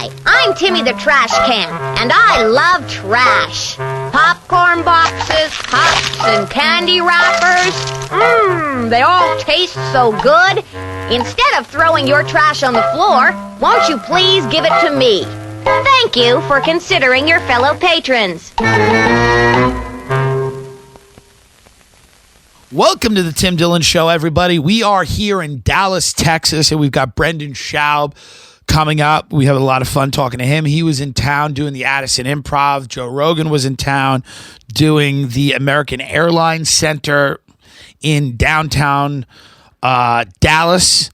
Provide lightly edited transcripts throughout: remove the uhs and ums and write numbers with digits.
Hi, I'm Timmy the trash can, and I love trash. Popcorn boxes, pops, and candy wrappers. They all taste so good. Instead of throwing your trash on the floor, won't you please give it to me? Thank you for considering your fellow patrons. Welcome to the Tim Dillon Show, everybody. We are here in Dallas, Texas, and we've got Brendan Schaub coming up. We have a lot of fun talking to him. He was in town doing the Addison Improv. Joe Rogan was in town doing the American Airlines Center in downtown Dallas.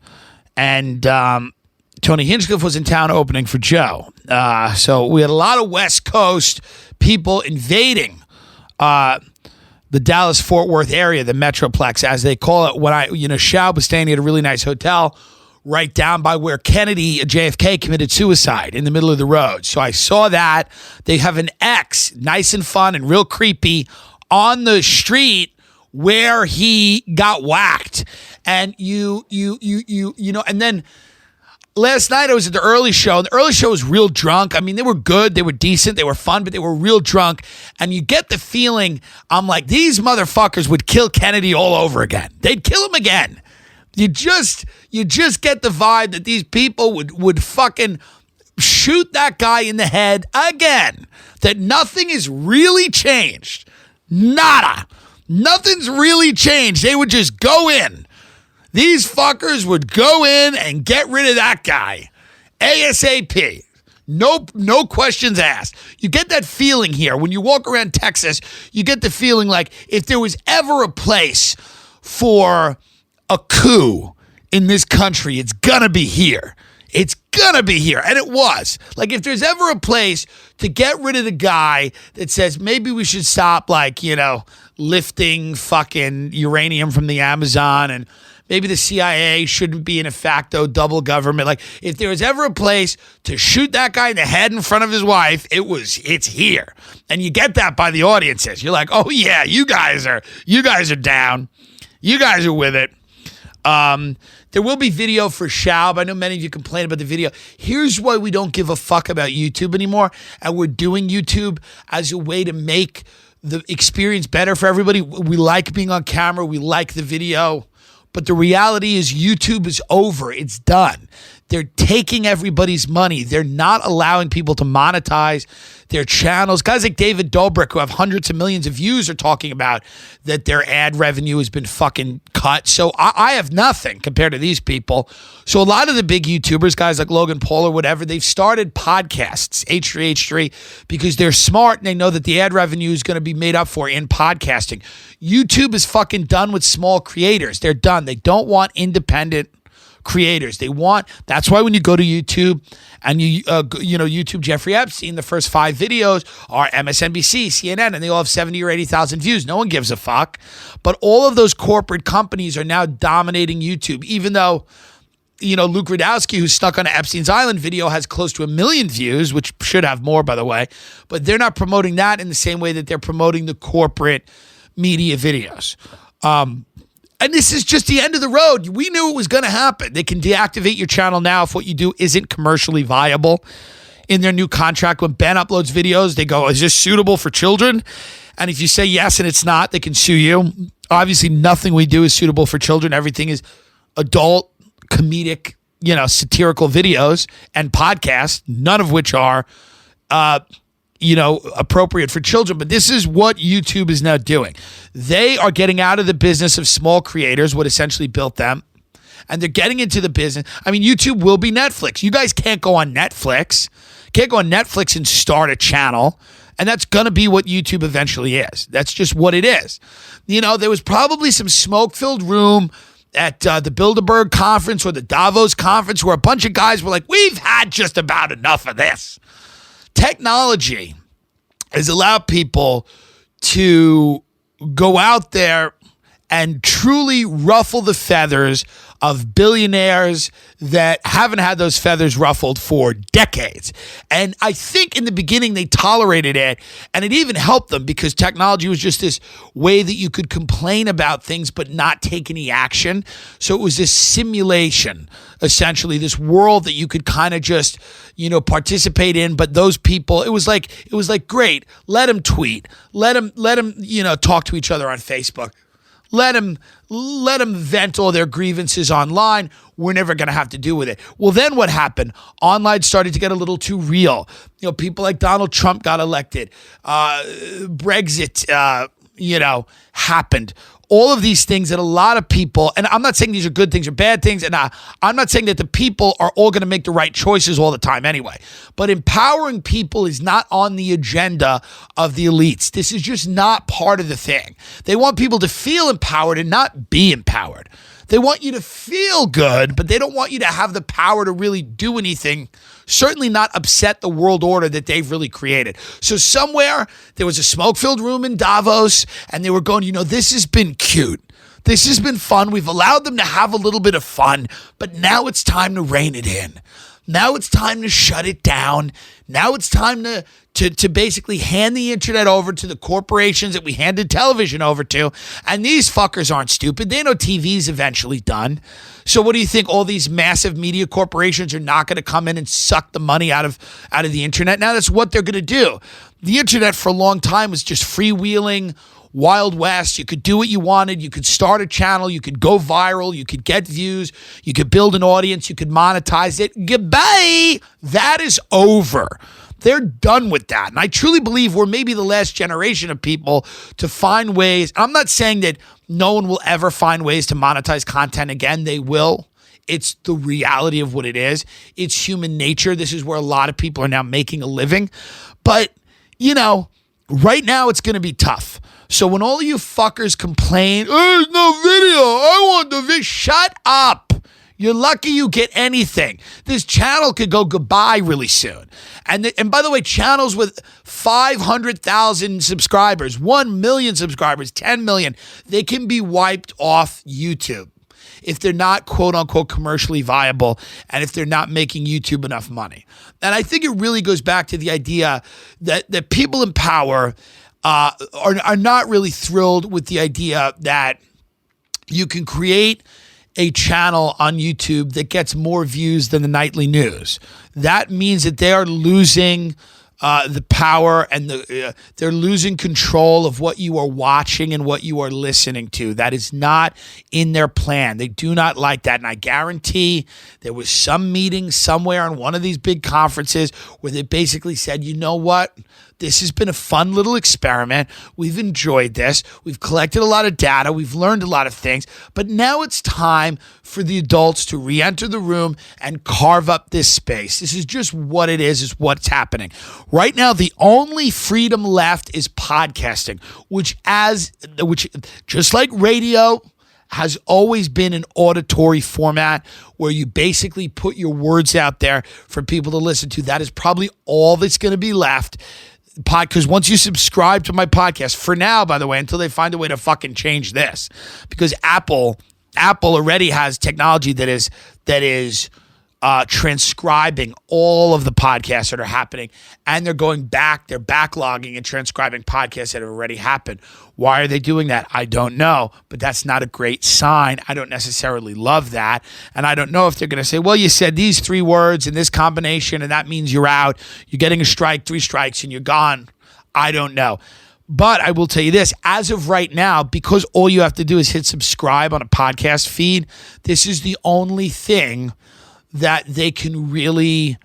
And Tony Hinchcliffe was in town opening for Joe. So we had a lot of West Coast people invading the Dallas-Fort Worth area, the Metroplex, as they call it. When Schaub was staying at a really nice hotel right down by where JFK committed suicide in the middle of the road. So I saw that. They have an X, nice and fun and real creepy, on the street where he got whacked. And and then last night I was at the early show. The early show was real drunk. I mean, they were good. They were decent. They were fun, but they were real drunk. And you get the feeling, I'm like, these motherfuckers would kill Kennedy all over again. They'd kill him again. You just get the vibe that these people would fucking shoot that guy in the head again. That nothing has really changed. Nada. Nothing's really changed. They would just go in. These fuckers would go in and get rid of that guy ASAP. No questions asked. You get that feeling here. When you walk around Texas, you get the feeling like if there was ever a place for a coup in this country, it's gonna be here. It's gonna be here. And it was. Like, if there's ever a place to get rid of the guy that says maybe we should stop, lifting fucking uranium from the Amazon, and maybe the CIA shouldn't be in a facto double government. Like, if there was ever a place to shoot that guy in the head in front of his wife, it's here. And you get that by the audiences. You're like, oh yeah, you guys are down. You guys are with it. There will be video for Schaub. I know many of you complain about the video. Here's why we don't give a fuck about YouTube anymore. And we're doing YouTube as a way to make the experience better for everybody. We like being on camera. We like the video. But the reality is YouTube is over. It's done. They're taking everybody's money. They're not allowing people to monetize their channels. Guys like David Dobrik, who have hundreds of millions of views, are talking about that their ad revenue has been fucking cut. So I have nothing compared to these people. So a lot of the big YouTubers, guys like Logan Paul or whatever, they've started podcasts, H3H3, because they're smart and they know that the ad revenue is going to be made up for in podcasting. YouTube is fucking done with small creators. They're done. They don't want independent creators. That's why when you go to YouTube and YouTube Jeffrey Epstein, the first 5 videos are MSNBC, CNN, and they all have 70 or 80,000 views. No one gives a fuck. But all of those corporate companies are now dominating YouTube, even though, Luke Rudowski, who's stuck on an Epstein's Island video, has close to 1 million views, which should have more, by the way. But they're not promoting that in the same way that they're promoting the corporate media videos. And this is just the end of the road. We knew it was going to happen. They can deactivate your channel now if what you do isn't commercially viable. In their new contract, when Ben uploads videos, they go, is this suitable for children? And if you say yes and it's not, they can sue you. Obviously, nothing we do is suitable for children. Everything is adult, comedic, satirical videos and podcasts, none of which are appropriate for children. But this is what YouTube is now doing. They are getting out of the business of small creators, what essentially built them, and they're getting into the business. I mean, YouTube will be Netflix. You guys can't go on Netflix. Can't go on Netflix and start a channel. And that's going to be what YouTube eventually is. That's just what it is. There was probably some smoke-filled room at the Bilderberg conference or the Davos conference where a bunch of guys were like, we've had just about enough of this. Technology has allowed people to go out there and truly ruffle the feathers of billionaires that haven't had those feathers ruffled for decades. And I think in the beginning they tolerated it, and it even helped them because technology was just this way that you could complain about things but not take any action. So it was this simulation, essentially, this world that you could kind of just, participate in. But those people, it was like, great, let them tweet, let them, talk to each other on Facebook. Let them vent all their grievances online. We're never going to have to deal with it. Well, then what happened? Online started to get a little too real. People like Donald Trump got elected. Brexit, happened. All of these things that a lot of people, and I'm not saying these are good things or bad things, and I'm not saying that the people are all going to make the right choices all the time anyway, but empowering people is not on the agenda of the elites. This is just not part of the thing. They want people to feel empowered and not be empowered. They want you to feel good, but they don't want you to have the power to really do anything, certainly not upset the world order that they've really created. So somewhere there was a smoke-filled room in Davos, and they were going, this has been cute. This has been fun. We've allowed them to have a little bit of fun, but now it's time to rein it in. Now it's time to shut it down. Now it's time to basically hand the internet over to the corporations that we handed television over to. And these fuckers aren't stupid. They know TV's eventually done. So what do you think? All these massive media corporations are not going to come in and suck the money out of the internet? Now that's what they're going to do. The internet for a long time was just freewheeling, Wild West. You could do what you wanted. You could start a channel. You could go viral. You could get views. You could build an audience. You could monetize it. Goodbye. That is over. They're done with that. And I truly believe we're maybe the last generation of people to find ways. I'm not saying that no one will ever find ways to monetize content again. They will. It's the reality of what it is. It's human nature. This is where a lot of people are now making a living. But, right now it's going to be tough. So when all of you fuckers complain, there's no video, I want the video, shut up. You're lucky you get anything. This channel could go goodbye really soon. And by the way, channels with 500,000 subscribers, 1 million subscribers, 10 million, they can be wiped off YouTube if they're not quote unquote commercially viable and if they're not making YouTube enough money. And I think it really goes back to the idea that people in power are not really thrilled with the idea that you can create a channel on YouTube that gets more views than the nightly news. That means that they are losing the power and they're losing control of what you are watching and what you are listening to. That is not in their plan. They do not like that. And I guarantee there was some meeting somewhere on one of these big conferences where they basically said, you know what? This has been a fun little experiment. We've enjoyed this. We've collected a lot of data. We've learned a lot of things. But now it's time for the adults to re-enter the room and carve up this space. This is just what it is what's happening. Right now, the only freedom left is podcasting, which just like radio, has always been an auditory format where you basically put your words out there for people to listen to. That is probably all that's going to be left. Because once you subscribe to my podcast, for now, by the way, until they find a way to fucking change this, because Apple already has technology that is transcribing all of the podcasts that are happening, and they're backlogging and transcribing podcasts that have already happened. Why are they doing that? I don't know, but that's not a great sign. I don't necessarily love that, and I don't know if they're going to say, well, you said these 3 words in this combination, and that means you're out. You're getting a strike, 3 strikes, and you're gone. I don't know. But I will tell you this, as of right now, because all you have to do is hit subscribe on a podcast feed, this is the only thing that they can really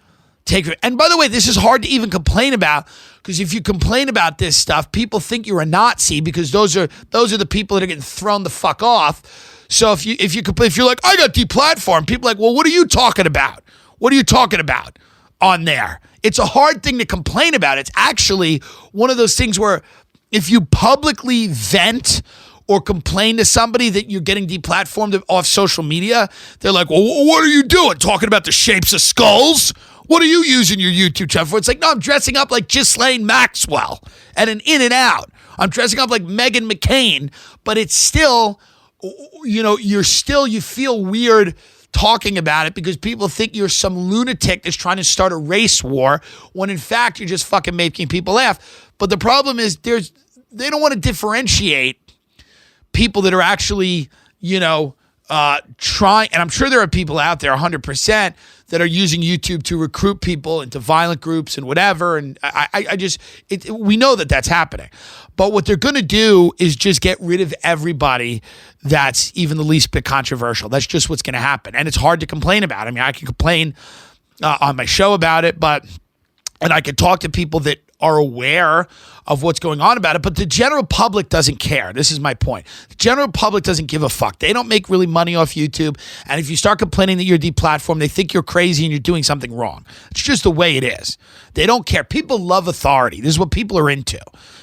take. And by the way, this is hard to even complain about, because if you complain about this stuff, people think you're a Nazi, because those are the people that are getting thrown the fuck off. So if you complain, if you're like, I got deplatformed, people are like, well, what are you talking about? What are you talking about on there? It's a hard thing to complain about. It's actually one of those things where if you publicly vent or complain to somebody that you're getting deplatformed off social media, they're like, well, what are you doing? Talking about the shapes of skulls? What are you using your YouTube channel for? It's like, no, I'm dressing up like Ghislaine Maxwell at an In-N-Out. I'm dressing up like Meghan McCain, but it's still you feel weird talking about it because people think you're some lunatic that's trying to start a race war when in fact you're just fucking making people laugh. But the problem is they don't want to differentiate people that are actually, trying, and I'm sure there are people out there 100% that are using YouTube to recruit people into violent groups and whatever. And we know that that's happening. But what they're going to do is just get rid of everybody that's even the least bit controversial. That's just what's going to happen. And it's hard to complain about. I mean, I can complain on my show about it, and I can talk to people that are aware of what's going on about it, but the general public doesn't care. This is my point. The general public doesn't give a fuck. They don't make really money off YouTube, and if you start complaining that you're deplatformed, they think you're crazy and you're doing something wrong. It's just the way it is. They don't care. People love authority. This is what people are into.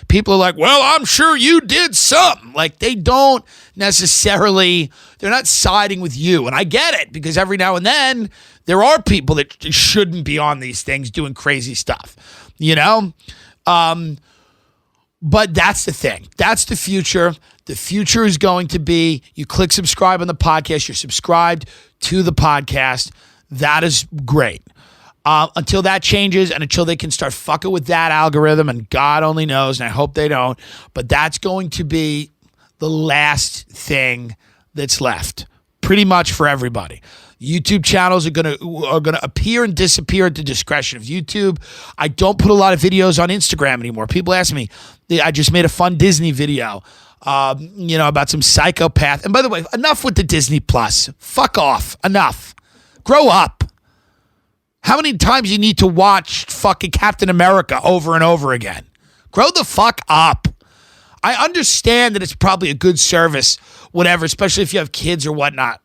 People are like, well, I'm sure you did something. Like, they don't necessarily, they're not siding with you, and I get it, because every now and then, there are people that shouldn't be on these things doing crazy stuff, But that's the thing. That's the future. The future is going to be, you click subscribe on the podcast, you're subscribed to the podcast. That is great. Until that changes and until they can start fucking with that algorithm, and God only knows, and I hope they don't, but that's going to be the last thing that's left, pretty much for everybody. YouTube channels are gonna appear and disappear at the discretion of YouTube. I don't put a lot of videos on Instagram anymore. People ask me, I just made a fun Disney video, about some psychopath. And by the way, enough with the Disney Plus. Fuck off. Enough. Grow up. How many times you need to watch fucking Captain America over and over again? Grow the fuck up. I understand that it's probably a good service, whatever, especially if you have kids or whatnot,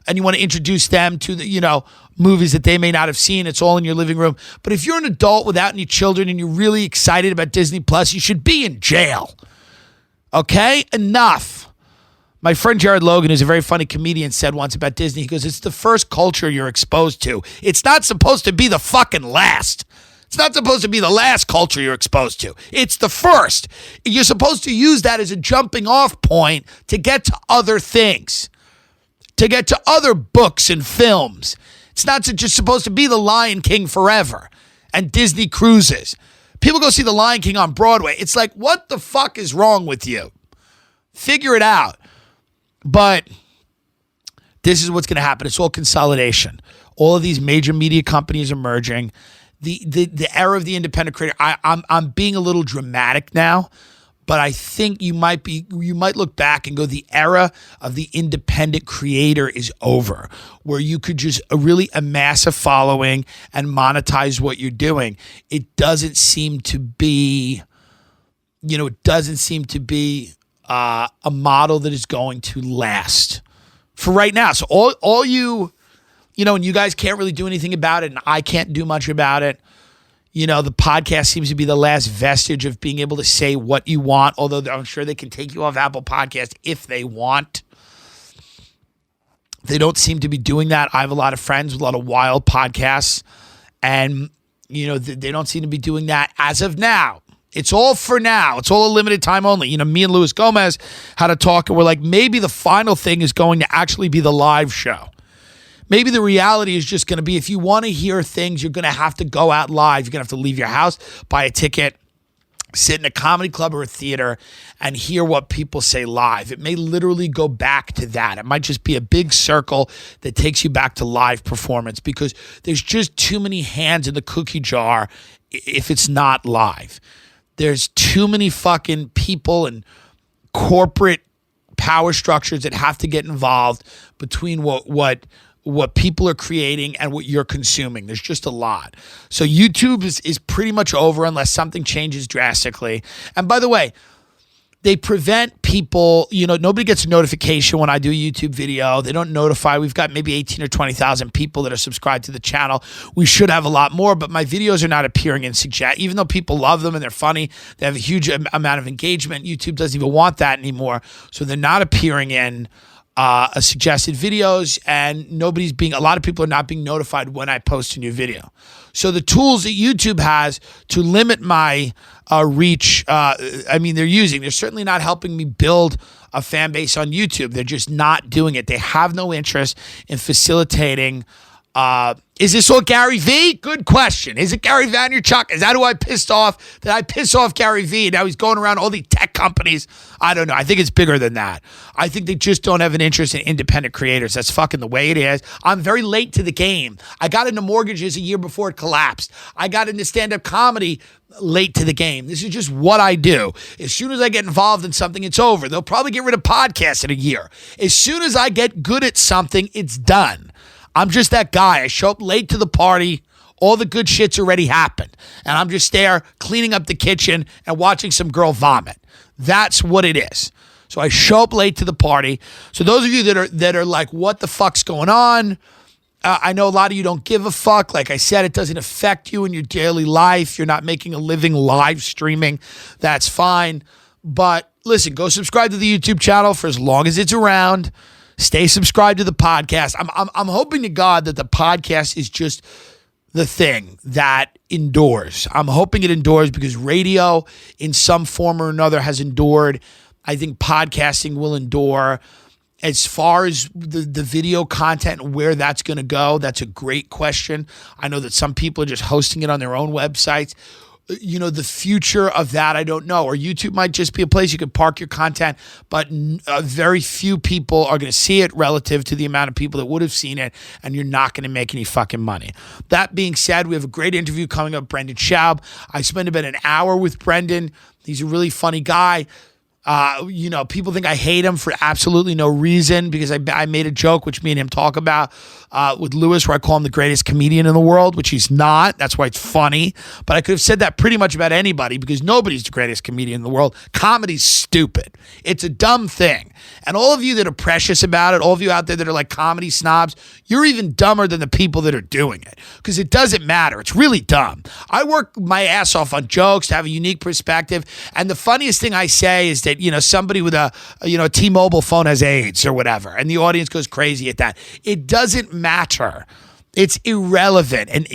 and you want to introduce them to the, movies that they may not have seen. It's all in your living room. But if you're an adult without any children and you're really excited about Disney Plus, you should be in jail. Okay? Enough. My friend Jared Logan, who's a very funny comedian, said once about Disney, he goes, it's the first culture you're exposed to. It's not supposed to be the fucking last. It's not supposed to be the last culture you're exposed to. It's the first. You're supposed to use that as a jumping off point to get to other things, to get to other books and films. It's not just supposed to be The Lion King forever and Disney cruises. People go see The Lion King on Broadway. It's like, what the fuck is wrong with you? Figure it out. But this is what's going to happen. It's all consolidation. All of these major media companies are merging. The era of the independent creator. I'm being a little dramatic now, but I think you might look back and go, the era of the independent creator is over, where you could just really amass a following and monetize what you're doing. It doesn't seem to be, a model that is going to last for right now. So all you, and you guys can't really do anything about it, and I can't do much about it. The podcast seems to be the last vestige of being able to say what you want, although I'm sure they can take you off Apple Podcasts if they want. They don't seem to be doing that. I have a lot of friends with a lot of wild podcasts, and, they don't seem to be doing that as of now. It's all for now. It's all a limited time only. Me and Luis Gomez had a talk, and we're like, maybe the final thing is going to actually be the live show. Maybe the reality is just going to be, if you want to hear things, you're going to have to go out live. You're going to have to leave your house, buy a ticket, sit in a comedy club or a theater, and hear what people say live. It may literally go back to that. It might just be a big circle that takes you back to live performance, because there's just too many hands in the cookie jar if it's not live. There's too many fucking people and corporate power structures that have to get involved between what people are creating and what you're consuming. There's just a lot. So YouTube is pretty much over unless something changes drastically. And by the way, they prevent people, nobody gets a notification when I do a YouTube video. They don't notify. We've got maybe 18 or 20,000 people that are subscribed to the channel. We should have a lot more, but my videos are not appearing in suggest. Even though people love them and they're funny, they have a huge amount of engagement. YouTube doesn't even want that anymore. So they're not appearing in suggested videos, and a lot of people are not being notified when I post a new video. So the tools that YouTube has to limit my reach, they're certainly not helping me build a fan base on YouTube. They're just not doing it. They have no interest in facilitating. Is this all Gary V? Good question. Is it Gary Vaynerchuk? Is that who I pissed off? Did I piss off Gary V? Now he's going around all the tech companies. I don't know. I think it's bigger than that. I think they just don't have an interest in independent creators. That's fucking the way it is. I'm very late to the game. I got into mortgages a year before it collapsed. I got into stand-up comedy late to the game. This is just what I do. As soon as I get involved in something, it's over. They'll probably get rid of podcasts in a year. As soon as I get good at something, it's done. I'm just that guy. I show up late to the party. All the good shit's already happened. And I'm just there cleaning up the kitchen and watching some girl vomit. That's what it is. So I show up late to the party. So those of you that are like, what the fuck's going on? I know a lot of you don't give a fuck. Like I said, it doesn't affect you in your daily life. You're not making a living live streaming. That's fine. But listen, go subscribe to the YouTube channel for as long as it's around. Stay subscribed to the podcast. I'm hoping to God that the podcast is just the thing that endures. I'm hoping it endures because radio in some form or another has endured. I think podcasting will endure. As far as the video content and where that's going to go, that's a great question. I know that some people are just hosting it on their own websites. You know, the future of that, I don't know. Or YouTube might just be a place you could park your content, but very few people are going to see it relative to the amount of people that would have seen it, and you're not going to make any fucking money. That being said, we have a great interview coming up, Brendan Schaub. I spent about an hour with Brendan. He's a really funny guy. People think I hate him for absolutely no reason because I made a joke, which me and him talk about with Lewis, where I call him the greatest comedian in the world, which he's not. That's why it's funny. But I could have said that pretty much about anybody because nobody's the greatest comedian in the world. Comedy's stupid. It's a dumb thing. And all of you that are precious about it, all of you out there that are like comedy snobs, you're even dumber than the people that are doing it because it doesn't matter. It's really dumb. I work my ass off on jokes to have a unique perspective. And the funniest thing I say is that, somebody with a T-Mobile phone has AIDS or whatever, and the audience goes crazy at that. It doesn't matter. It's irrelevant. And,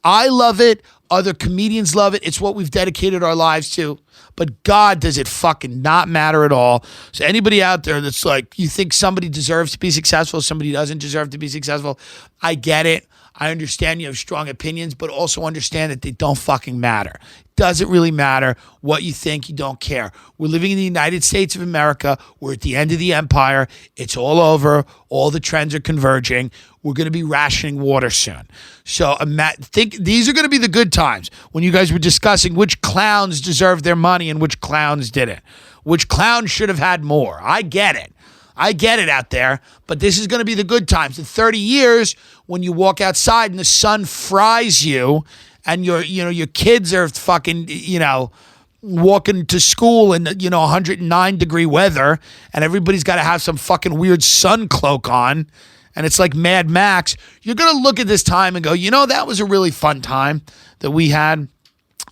I love it. Other comedians love it. It's what we've dedicated our lives to. But God, does it fucking not matter at all. So anybody out there that's like, you think somebody deserves to be successful, somebody doesn't deserve to be successful, I get it. I understand you have strong opinions, but also understand that they don't fucking matter. It doesn't really matter what you think. You don't care. We're living in the United States of America. We're at the end of the empire. It's all over. All the trends are converging. We're going to be rationing water soon. So think these are going to be the good times when you guys were discussing which clowns deserved their money and which clowns didn't. Which clowns should have had more. I get it. I get it out there, but this is going to be the good times. In 30 years, when you walk outside and the sun fries you and your kids are fucking, walking to school in, 109-degree weather and everybody's got to have some fucking weird sun cloak on and it's like Mad Max, you're going to look at this time and go, that was a really fun time that we had.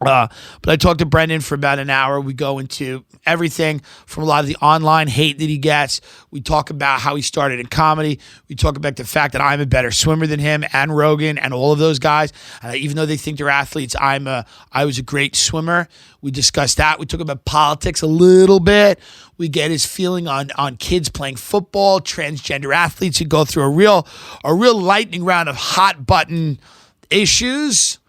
But I talked to Brendan for about an hour. We go into everything from a lot of the online hate that he gets. We talk about how he started in comedy. We talk about the fact that I'm a better swimmer than him and Rogan and all of those guys. Even though they think they're athletes, I was a great swimmer. We discussed that. We talk about politics a little bit. We get his feeling on kids playing football, transgender athletes who go through a real lightning round of hot button issues.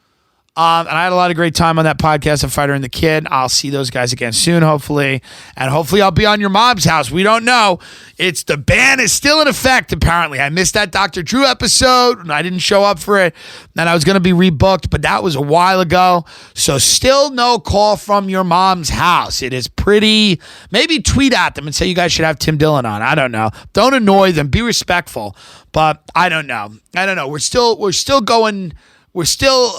And I had a lot of great time on that podcast of Fighter and the Kid. I'll see those guys again soon, hopefully. And hopefully I'll be on your mom's house. We don't know. The ban is still in effect, apparently. I missed that Dr. Drew episode, and I didn't show up for it. And I was going to be rebooked, but that was a while ago. So still no call from your mom's house. It is pretty... Maybe tweet at them and say you guys should have Tim Dillon on. I don't know. Don't annoy them. Be respectful. But I don't know. We're still going... We're still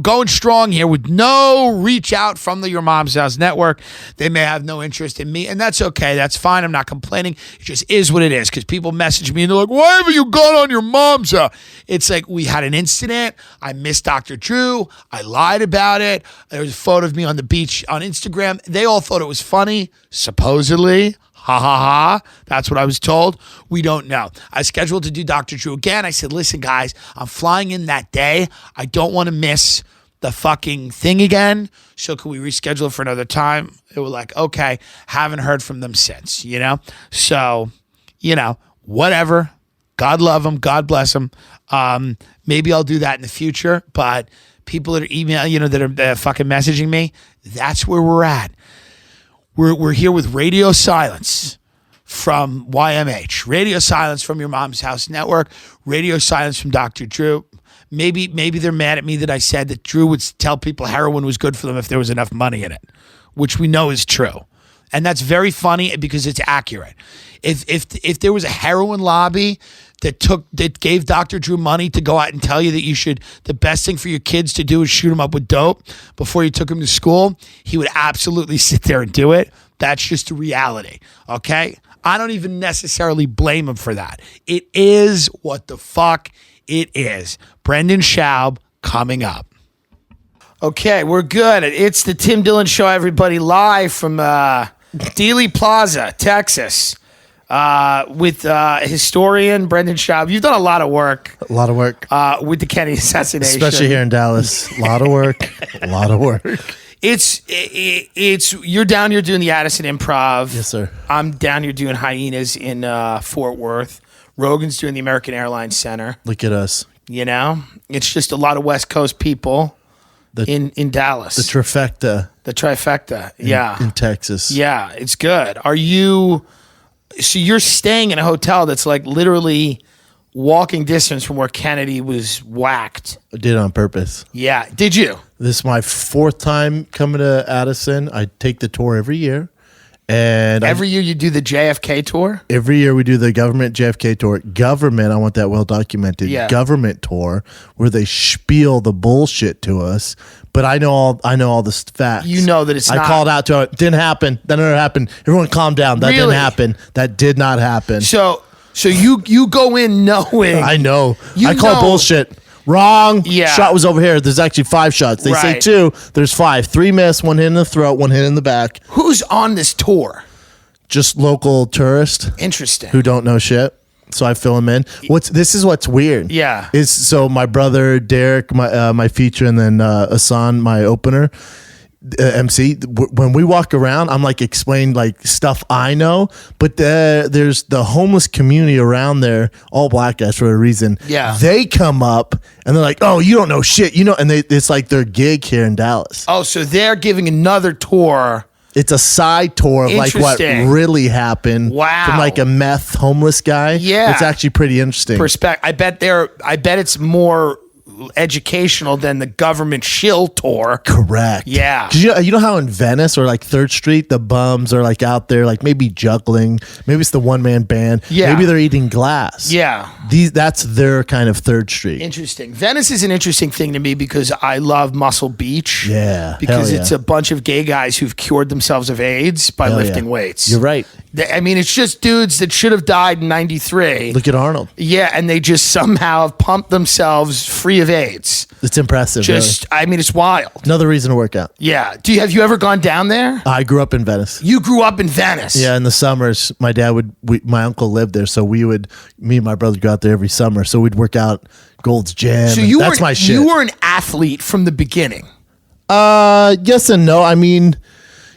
going strong here with no reach out from the Your Mom's House Network. They may have no interest in me, and that's okay. That's fine. I'm not complaining. It just is what it is because people message me, and they're like, why haven't you gone on Your Mom's House? It's like we had an incident. I missed Dr. Drew. I lied about it. There was a photo of me on the beach on Instagram. They all thought it was funny, supposedly. Ha ha ha. That's what I was told. We don't know. I scheduled to do Dr. Drew again. I said, listen, guys, I'm flying in that day. I don't want to miss the fucking thing again. So can we reschedule it for another time? They were like, okay. Haven't heard from them since, So, whatever. God love them. God bless them. Maybe I'll do that in the future. But people that are emailing, that are fucking messaging me, that's where we're at. We're here with Radio Silence from YMH, Radio Silence from Your Mom's House Network, Radio Silence from Dr. Drew. Maybe they're mad at me that I said that Drew would tell people heroin was good for them if there was enough money in it, which we know is true. And that's very funny because it's accurate. If there was a heroin lobby that gave Dr. Drew money to go out and tell you that the best thing for your kids to do is shoot them up with dope before you took them to school, he would absolutely sit there and do it. That's just a reality, okay? I don't even necessarily blame him for that. It is what the fuck it is. Brendan Schaub coming up. Okay, we're good. It's the Tim Dillon Show, everybody, live from Dealey Plaza, Texas. With historian Brendan Schaub. You've done a lot of work. With the Kennedy assassination. Especially here in Dallas. A lot of work. It's you're down here doing the Addison Improv. Yes, sir. I'm down here doing Hyenas in Fort Worth. Rogan's doing the American Airlines Center. Look at us. It's just a lot of West Coast people in Dallas. The trifecta. Yeah. In Texas. Yeah, it's good. So you're staying in a hotel that's like literally walking distance from where Kennedy was whacked. I did it on purpose. Yeah. Did you? This is my 4th time coming to Addison. I take the tour every year. And every year you do the JFK tour? Every year we do the government JFK tour. Government, I want that well documented. Yeah. Government tour where they spiel the bullshit to us. But I know all the facts. You know that I called out to it. Didn't happen. That never happened. Everyone calm down. That didn't happen. That did not happen. So you go in knowing. I know. I call bullshit. Wrong. Yeah. Shot was over here. There's actually 5 shots. They say 2. There's 5. 3 miss. 1 hit in the throat. 1 hit in the back. Who's on this tour? Just local tourists. Interesting. Who don't know shit. So I fill them in. This is what's weird. Yeah. So my brother Derek, my feature, and then Asan, my opener. MC, when we walk around, I'm like explain like stuff I know, but there's the homeless community around there, all black guys for a reason. Yeah, they come up and they're like, "Oh, you don't know shit," and it's like their gig here in Dallas. Oh, so they're giving another tour. It's a side tour of like what really happened. Wow, from like a meth homeless guy. Yeah, it's actually pretty interesting. I bet it's more educational than the government shill tour. Correct. Yeah. You know how in Venice or like 3rd Street, the bums are like out there, like maybe juggling. Maybe it's the one-man band. Yeah. Maybe they're eating glass. Yeah. That's their kind of 3rd Street. Interesting. Venice is an interesting thing to me because I love Muscle Beach. Yeah. Because it's a bunch of gay guys who've cured themselves of AIDS by lifting weights. You're right. I mean, it's just dudes that should have died in 93. Look at Arnold. Yeah, and they just somehow have pumped themselves free of AIDS. It's impressive. I mean, it's wild. Another reason to work out. Yeah. Have you ever gone down there? I grew up in Venice. You grew up in Venice? Yeah, in the summers, my dad my uncle lived there, so me and my brother go out there every summer, so we'd work out Gold's Gym. So that's my shit. You were an athlete from the beginning? Yes and no. I mean,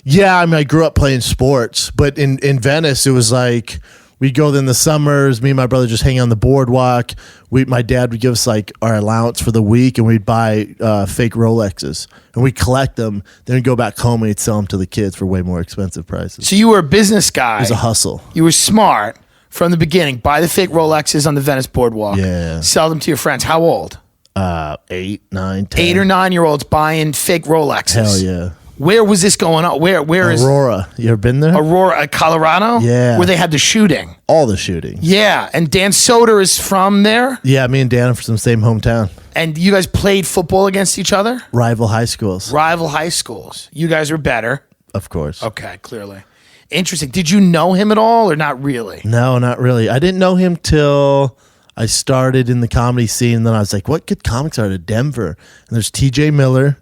yeah, I grew up playing sports, but in Venice, it was like we'd go in the summers, me and my brother just hang on the boardwalk. My dad would give us like our allowance for the week, and we'd buy fake Rolexes, and we'd collect them. Then we'd go back home and we'd sell them to the kids for way more expensive prices. So you were a business guy. It was a hustle. You were smart from the beginning. Buy the fake Rolexes on the Venice boardwalk. Yeah. Sell them to your friends. How old? 8, 9, 10. 8 or 9-year-olds buying fake Rolexes. Hell yeah. Where was this going on? Where is Aurora? You ever been there? Aurora, Colorado? Yeah. Where they had the shooting. All the shooting. Yeah. And Dan Soder is from there? Yeah, me and Dan are from the same hometown. And you guys played football against each other? Rival high schools. You guys were better. Of course. Okay, clearly. Interesting. Did you know him at all or not really? No, not really. I didn't know him till I started in the comedy scene. And then I was like, what good comics are to Denver? And there's TJ Miller,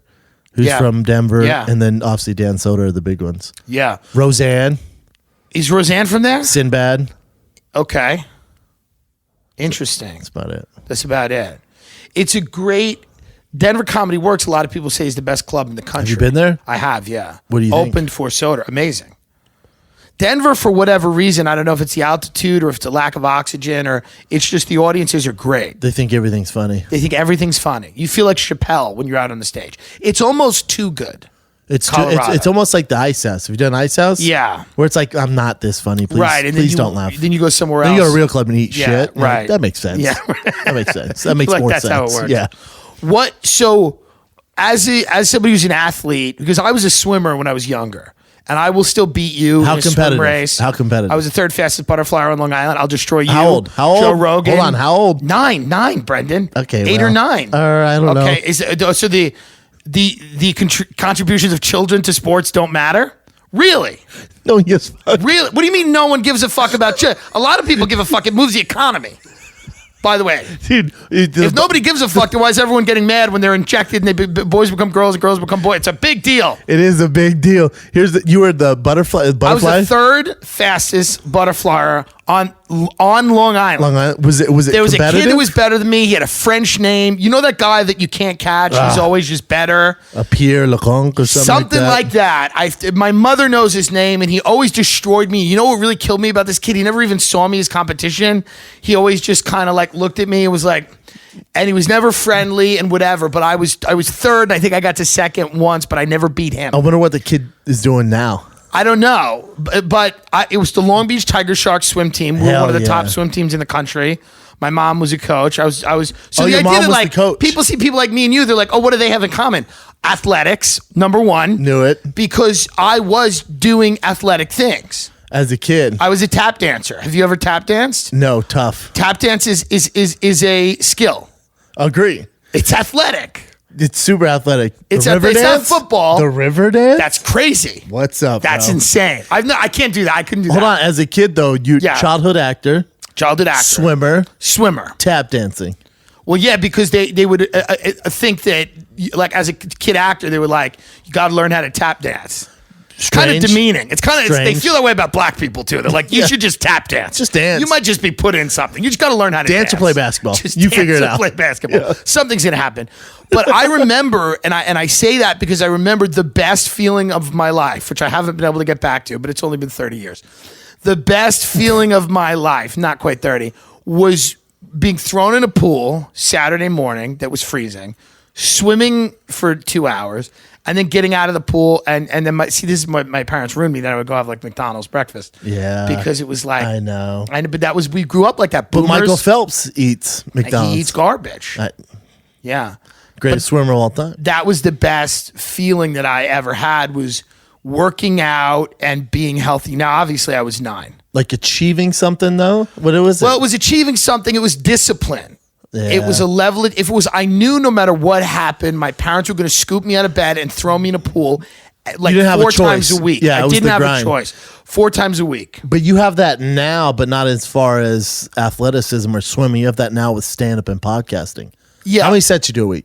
who's from Denver. Yeah. And then obviously Dan Soder are the big ones. Yeah. Roseanne. Is Roseanne from there? Sinbad. Okay. Interesting. That's about it. That's about it. It's a great... Denver Comedy Works, a lot of people say, is the best club in the country. Have you been there? I have, yeah. What do you think? Opened for soda. Amazing. Denver, for whatever reason, I don't know if it's the altitude or if it's a lack of oxygen or it's just the audiences are great. They think everything's funny. They think everything's funny. You feel like Chappelle when you're out on the stage. It's almost too good. It's almost like the Ice House. Have you done Ice House? Yeah. Where it's like, I'm not this funny. Please, Right. And please then don't laugh. Then you go somewhere else. Then you go to a real club and eat shit. Right. Like, that makes sense. Yeah. That makes sense. That makes Like, more that's sense. how it works. Yeah. So as somebody who's an athlete, because I was a swimmer when I was younger, and I will still beat you How in a swim competitive? race. How competitive? I was the third fastest butterflyer on Long Island. I'll destroy you. How old? Joe Rogan. Hold on. How old? Nine, Brendan. Okay, 8 or 9. I don't know. Okay, so the contributions of children to sports don't matter? Really? No, yes. Really? What do you mean no one gives a fuck about children? A lot of people give a fuck. It moves the economy. By the way, Dude, if nobody gives a fuck, then why is everyone getting mad when they're injected and boys become girls and girls become boys? It's a big deal. it is a big deal. You were the butterfly. I was the third fastest butterflyer on Long Island. Long Island. Was it There was a competitive? kid who was better than me. He had a French name. You know that guy that you can't catch? He's always just better. a Pierre Leconque or something Like that. My mother knows his name, and he always destroyed me. You know what really killed me about this kid? He never even saw me as competition. He always just kind of like looked at me and was like, and he was never friendly and whatever. But I was third, and I think I got to second once, but I never beat him. I wonder what the kid is doing now. I don't know, but it was the Long Beach Tiger Sharks swim team. We were Hell one of the yeah. top swim teams in the country. My mom was a coach. I was. So Oh, the your idea mom that was the like coach. people see people like me and you, they're like, oh, what do they have in common? Athletics, number one. Knew it. Because I was doing athletic things. As a kid. I was a tap dancer. Have you ever tap danced? No, tough. Tap dance is a skill. Agree. It's athletic. It's super athletic. It's the river not dance? football. The river dance? That's crazy. What's up, That's bro? insane. I can't do that. I couldn't do Hold that. on. As a kid, though, you Yeah. childhood actor, Childhood actor. Swimmer. tap dancing. Well, yeah, because they would think that, like, as a kid actor, they were like, you got to learn how to tap dance. It's kind of Strange. demeaning. It's kind of they Strange. feel that way about black people too. They're like, you Yeah. should just tap dance. Just dance. You might just be put in something. You just got to learn how to dance Dance or play basketball. Just You dance figure it or out. Play basketball. Yeah. Something's gonna happen. But I remember, and I say that because I remembered the best feeling of my life, which I haven't been able to get back to, but it's only been 30 years. The best feeling of my life, not quite 30, was being thrown in a pool Saturday morning that was freezing, swimming for 2 hours, and then getting out of the pool. And then this is my parents ruined me that I would go have like McDonald's breakfast. Yeah. Because it was like, I know. But we grew up like that. But Boomers, Michael Phelps eats McDonald's. he eats garbage. Yeah. Greatest swimmer of all time. That was the best feeling that I ever had, was working out and being healthy. Now, obviously, I was 9. Like achieving something, though? What was it? Well, it was achieving something. It was discipline. Yeah. It was a level. If it was, I knew no matter what happened, my parents were going to scoop me out of bed and throw me in a pool, like You didn't have a 4 times choice. a week. Yeah, it I was didn't the have grind. a choice. 4 times a week. But you have that now, but not as far as athleticism or swimming. You have that now with stand-up and podcasting. Yeah. How many sets you do a week?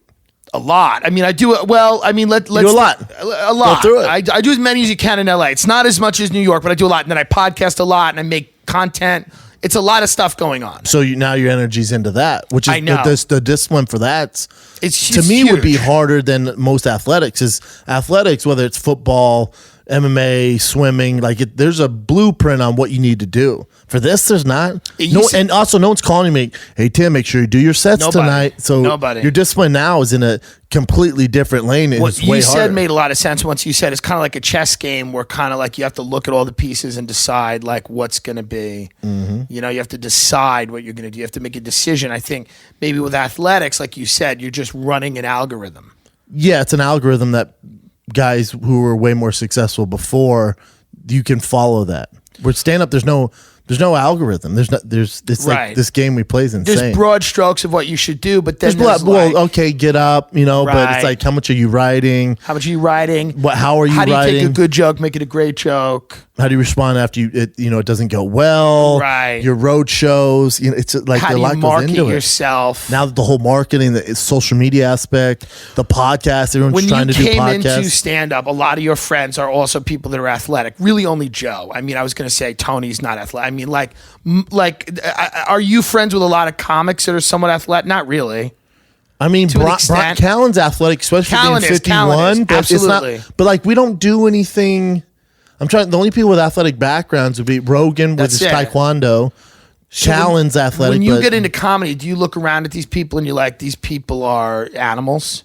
A lot. I mean, I do it. Well, I mean, let's do a lot. A lot. Go through it. I do as many as you can in LA. It's not as much as New York, but I do a lot. And then I podcast a lot and I make content. It's a lot of stuff going on. So now your energy's into that, which is I know. the discipline for that. It's to me would be huge. harder than most athletics. Is athletics, whether it's football, MMA, swimming, there's a blueprint on what you need to do. For this, there's not. And also, no one's calling me, hey, Tim, make sure you do your sets tonight. So your discipline now is in a completely different lane. And What it's way you said harder. made a lot of sense once you said it's kind of like a chess game where kind of like you have to look at all the pieces and decide like what's going to be. Mm-hmm. You know, you have to decide what you're going to do. You have to make a decision. I think maybe with athletics, like you said, you're just running an algorithm. Yeah, it's an algorithm that guys who were way more successful before, you can follow that. With stand-up, there's no There's no algorithm. It's Right. like this game we play is insane. There's broad strokes of what you should do, but then there's okay, get up, but Right. it's like, how much are you writing? how much are you writing? How are you How do you writing? take a good joke, make it a great joke? How do you respond after it doesn't go well? Right. Your road shows, it's like How a do lot you goes market into it. yourself? Now the whole marketing, the social media aspect, the podcast, everyone's when trying you to do came into podcasts. stand-up, a lot of your friends are also people that are athletic. Really only Joe. I mean, I was going to say Tony's not athletic. I mean, are you friends with a lot of comics that are somewhat athletic? Not really. I mean, to an Brock extent. Callen's athletic, especially Callen being is, 51. But absolutely. It's not, but like, we don't do anything. The only people with athletic backgrounds would be Rogan with his That's it. taekwondo. Callen's athletic. When you but get into comedy, do you look around at these people and you're like, these people are animals?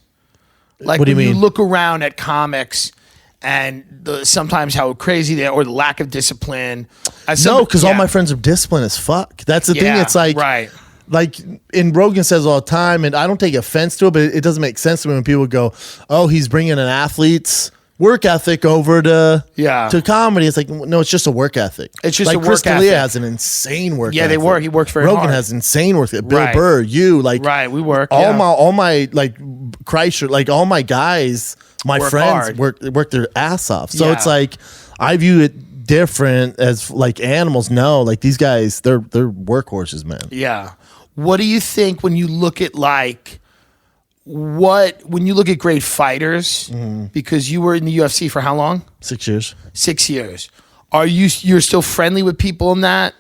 Like, What do you when mean? you look around at comics and sometimes how crazy they are, or the lack of discipline. No, because all my friends are disciplined as fuck. That's the thing. Yeah, It's like, right. like, and Rogan says all the time, and I don't take offense to it, but it doesn't make sense to me when people go, "Oh, he's bringing an athlete's work ethic over to comedy." It's like, no, it's just a work ethic. It's just like a work Chris D'Elia ethic. has an insane work. Yeah, ethic. they work. He works very Rogan hard. has insane work ethic. Bill Right. Burr, like We work. all my like Kreischer, like all my guys, my Work friends hard. work their ass off. So Yeah. it's like, I view it different as like animals. No, like these guys, they're workhorses, man. Yeah. What do you think when you look at when you look at great fighters? Mm-hmm. Because you were in the UFC for how long? 6 years. 6 years. You're still friendly with people in that?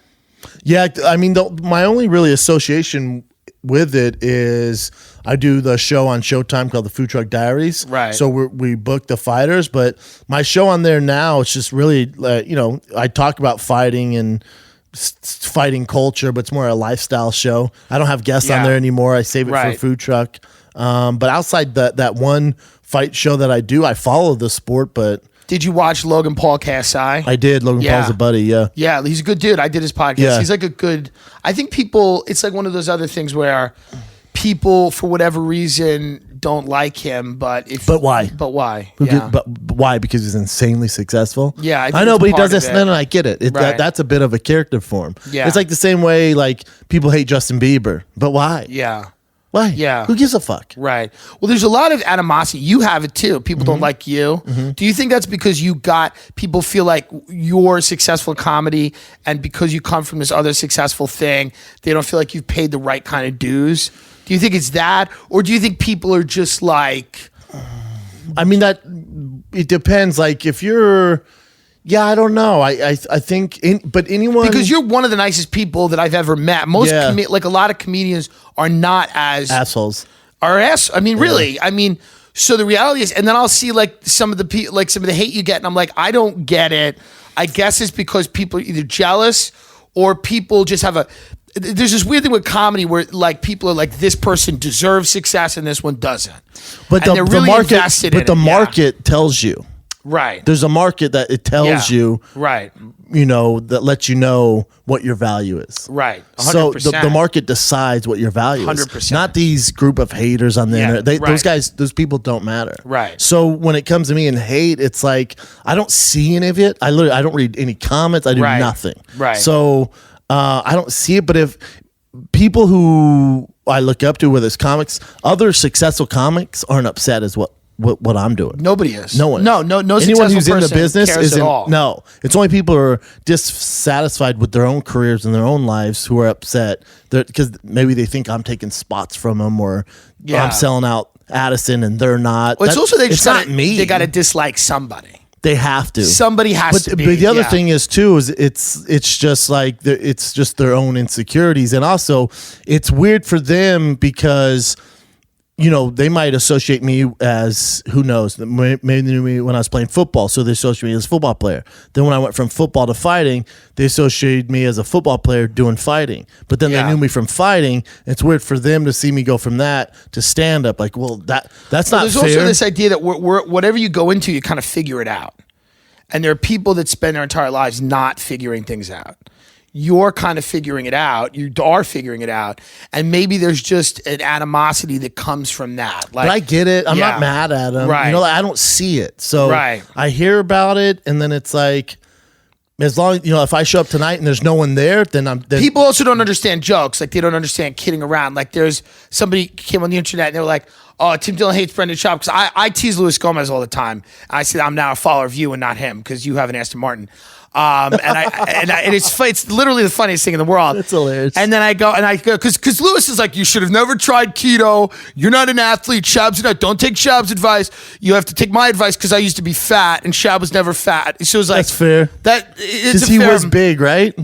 Yeah, I mean, my only really association with it is I do the show on Showtime called the Food Truck Diaries. Right. So we book the fighters, but my show on there now, it's just really, I talk about fighting and fighting culture, but it's more a lifestyle show. I don't have guests on Yeah. there anymore. I save it Right. for Food Truck. But outside that one fight show that I do, I follow the sport, but Did you watch Logan Paul KSI? I did. Logan Yeah. Paul's a buddy, yeah. Yeah, he's a good dude. I did his podcast. Yeah. He's like I think people, it's like one of those other things where people, for whatever reason, don't like him, but why? But why? But why? Because he's insanely successful. Yeah, I think I know, it's but he part does of this. it. No, I get it. Right. That's a bit of a character for him. Yeah. It's like the same way like people hate Justin Bieber, but why? Yeah. Why? Yeah. Who gives a fuck? Right. Well, there's a lot of animosity. You have it too. People Mm-hmm. don't like you. Do you think that's because people feel like you're successful in comedy, and because you come from this other successful thing, they don't feel like you've paid the right kind of dues? Do you think it's that? Or do you think people are just like... I mean, it depends. Like if you're, I don't know. I think, but anyone, Because you're one of the nicest people that I've ever met. Most, Yeah. like a lot of comedians are not as... assholes. I mean, really. I mean, so the reality is, and then I'll see like some of the hate you get, and I'm like, I don't get it. I guess it's because people are either jealous or people just have there's this weird thing with comedy where like people are like, this person deserves success and this one doesn't. But And the they're really market, invested in but the it, yeah. market tells you. Right. There's a market that it tells Yeah. you. Right. That lets you know what your value is. Right. 100%. So the market decides what your value is. 100%. Not these group of haters on the Yeah, internet. right. Those people don't matter. Right. So when it comes to me and hate, it's like I don't see any of it. I don't read any comments. I do Right. nothing. Right. So I don't see it. But if people who I look up to, whether it's comics, other successful comics aren't upset as what I'm doing. Nobody is. No one. No Anyone successful who's in the person business cares isn't. at all. No, it's only people who are dissatisfied with their own careers and their own lives who are upset because maybe they think I'm taking spots from them or Yeah. I'm selling out Addison and they're not. Well, it's also it's not me. They got to dislike somebody. They have to. Somebody has to be. But the other yeah. thing is too is it's just like it's just their own insecurities, and also it's weird for them because they might associate me as, who knows, maybe they knew me when I was playing football, so they associate me as a football player. Then when I went from football to fighting, they associated me as a football player doing fighting. But then Yeah. they knew me from fighting. It's weird for them to see me go from that to stand up. Like, well, that's not There's fair. also this idea that whatever you go into, you kind of figure it out. And there are people that spend their entire lives not figuring things out. You're kind of figuring it out. You are figuring it out. And maybe there's just an animosity that comes from that. Like, But I get it. I'm yeah. not mad at him. Right. I don't see it. So Right. I hear about it, and then it's like, As long if I show up tonight and there's no one there, then people also don't understand jokes. Like they don't understand kidding around. Like there's somebody came on the internet and they were like, "Oh, Tim Dillon hates Brendan Schaub," because I tease Luis Gomez all the time. I said I'm now a follower of you and not him because you have an Aston Martin. And it's literally the funniest thing in the world. That's hilarious. And then I go because Lewis is like, you should have never tried keto. You're not an athlete. Schaub's not. Don't take Schaub's advice. You have to take my advice because I used to be fat and Schaub was never fat. So it was like that's fair. Because he was big, right?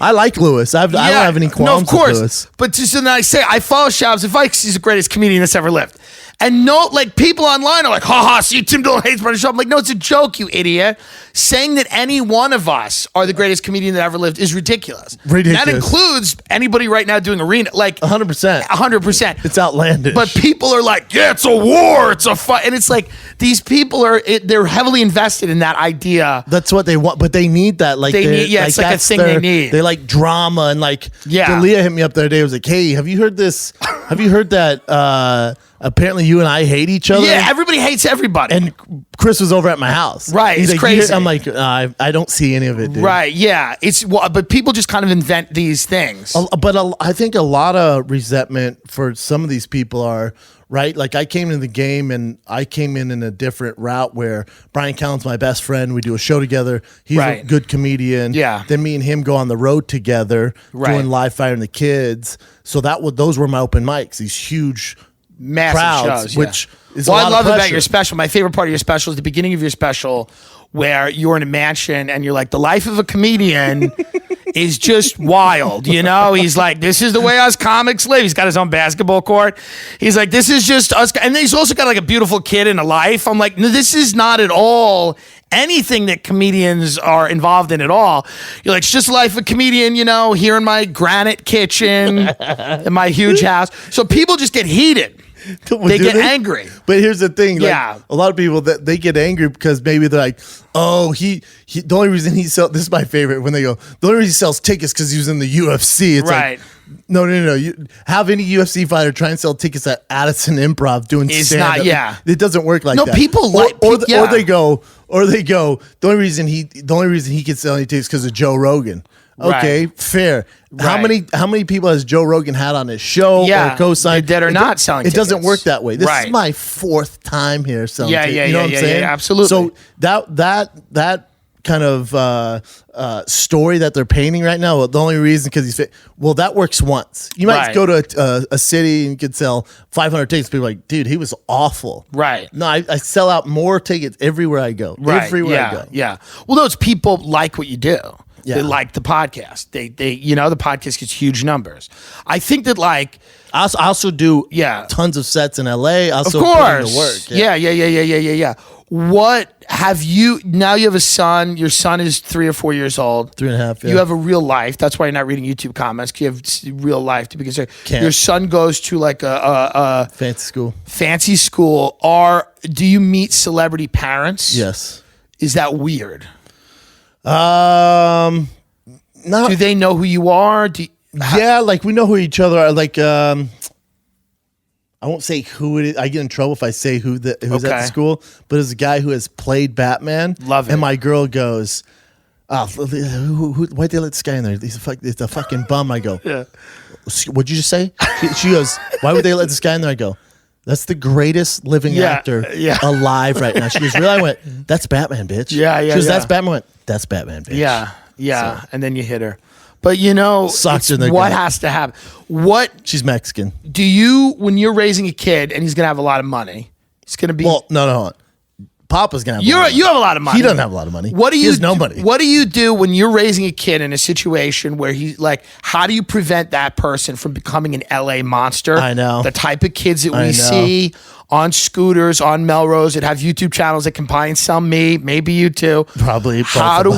I like Lewis. I don't have any qualms with Lewis. But just then I say I follow Schaub's advice. He's the greatest comedian that's ever lived. And people online are like, haha, see, Tim Dillon hates Brendan Schaub. I'm like, no, it's a joke, you idiot. Saying that any one of us are the greatest comedian that ever lived is ridiculous. That includes anybody right now doing arena. Like 100%. 100%. It's outlandish. But people are like, yeah, it's a war. It's a fight. And it's like, these people they're heavily invested in that idea. That's what they want. But they need that. Like it's like a thing they need. They like drama. And Dalia hit me up the other day. I was like, hey, have you heard this? Have you heard that apparently you and I hate each other? Yeah, everybody hates everybody. And Chris was over at my house. Right, He's it's like, crazy. I'm like, I don't see any of it, dude. Right, yeah. But people just kind of invent these things. But I think a lot of resentment for some of these people are, right? Like I came into the game and I came in a different route where Brian Callen's my best friend. We do a show together. He's a good comedian. Yeah. Then me and him go on the road together doing Live Fire and the Kids. So those were my open mics, these huge massive crowds, shows, which is what a lot I love of pressure. about your special. My favorite part of your special is the beginning of your special, where you're in a mansion and you're like, the life of a comedian is just wild. He's like, this is the way us comics live. He's got his own basketball court. He's like, this is just us. And then he's also got like a beautiful kid and a life. I'm like, no, this is not at all anything that comedians are involved in at all. You're like, it's just life of a comedian, here in my granite kitchen, in my huge house. So people just get heated. They get angry. But here's the thing. A lot of people that they get angry because maybe they're like, oh, he the only reason he sells, this is my favorite when they go, the only reason he sells tickets because he was in the UFC. It's like, no. You have any UFC fighter try and sell tickets at Addison Improv doing stand-up. It doesn't work like that. No, people or they go, the only reason he can sell any tickets because of Joe Rogan. Okay, fair. Right. How many people has Joe Rogan had on his show or co-signed that are not selling tickets? It doesn't work that way. This is my fourth time here selling tickets. You know what I'm saying? Yeah, absolutely. So that kind of story that they're painting right now, the only reason because he's fit, that works once. You might go to a city and you could sell 500 tickets. People are like, dude, he was awful. Right. No, I sell out more tickets everywhere I go. Right. Everywhere I go. Yeah. Well, those people like what you do. Yeah. They like the podcast. They the podcast gets huge numbers. I think that I also do tons of sets in LA. Also of course. Put in the work. Yeah. What have you, now you have a son, your son is 3 or 4 years old. 3.5, You have a real life. That's why you're not reading YouTube comments. You have real life to be concerned. Your son goes to like a fancy school. Do you meet celebrity parents? Yes. Is that weird? No. Do they know who you are? We know who each other are. I won't say who it is. I get in trouble if I say who's at the school, but it's a guy who has played Batman. Love it. And my girl goes, why'd they let this guy in there? It's a fucking bum. I go, what'd you just say? She goes, why would they let this guy in there? I go, that's the greatest living actor alive right now. She goes, really? I went, that's Batman, bitch. She goes, that's Batman. I went, that's Batman, bitch. Yeah. So. And then you hit her. But what has to happen? She's Mexican. Do you, when you're raising a kid and he's going to have a lot of money, it's going to be... Well, no. Papa's going to have You have a lot of money. He doesn't have a lot of money. He has no money. What do you do when you're raising a kid in a situation where how do you prevent that person from becoming an LA monster? I know. The type of kids that we see on scooters, on Melrose, that have YouTube channels that can buy and sell me, maybe you too. Probably. How do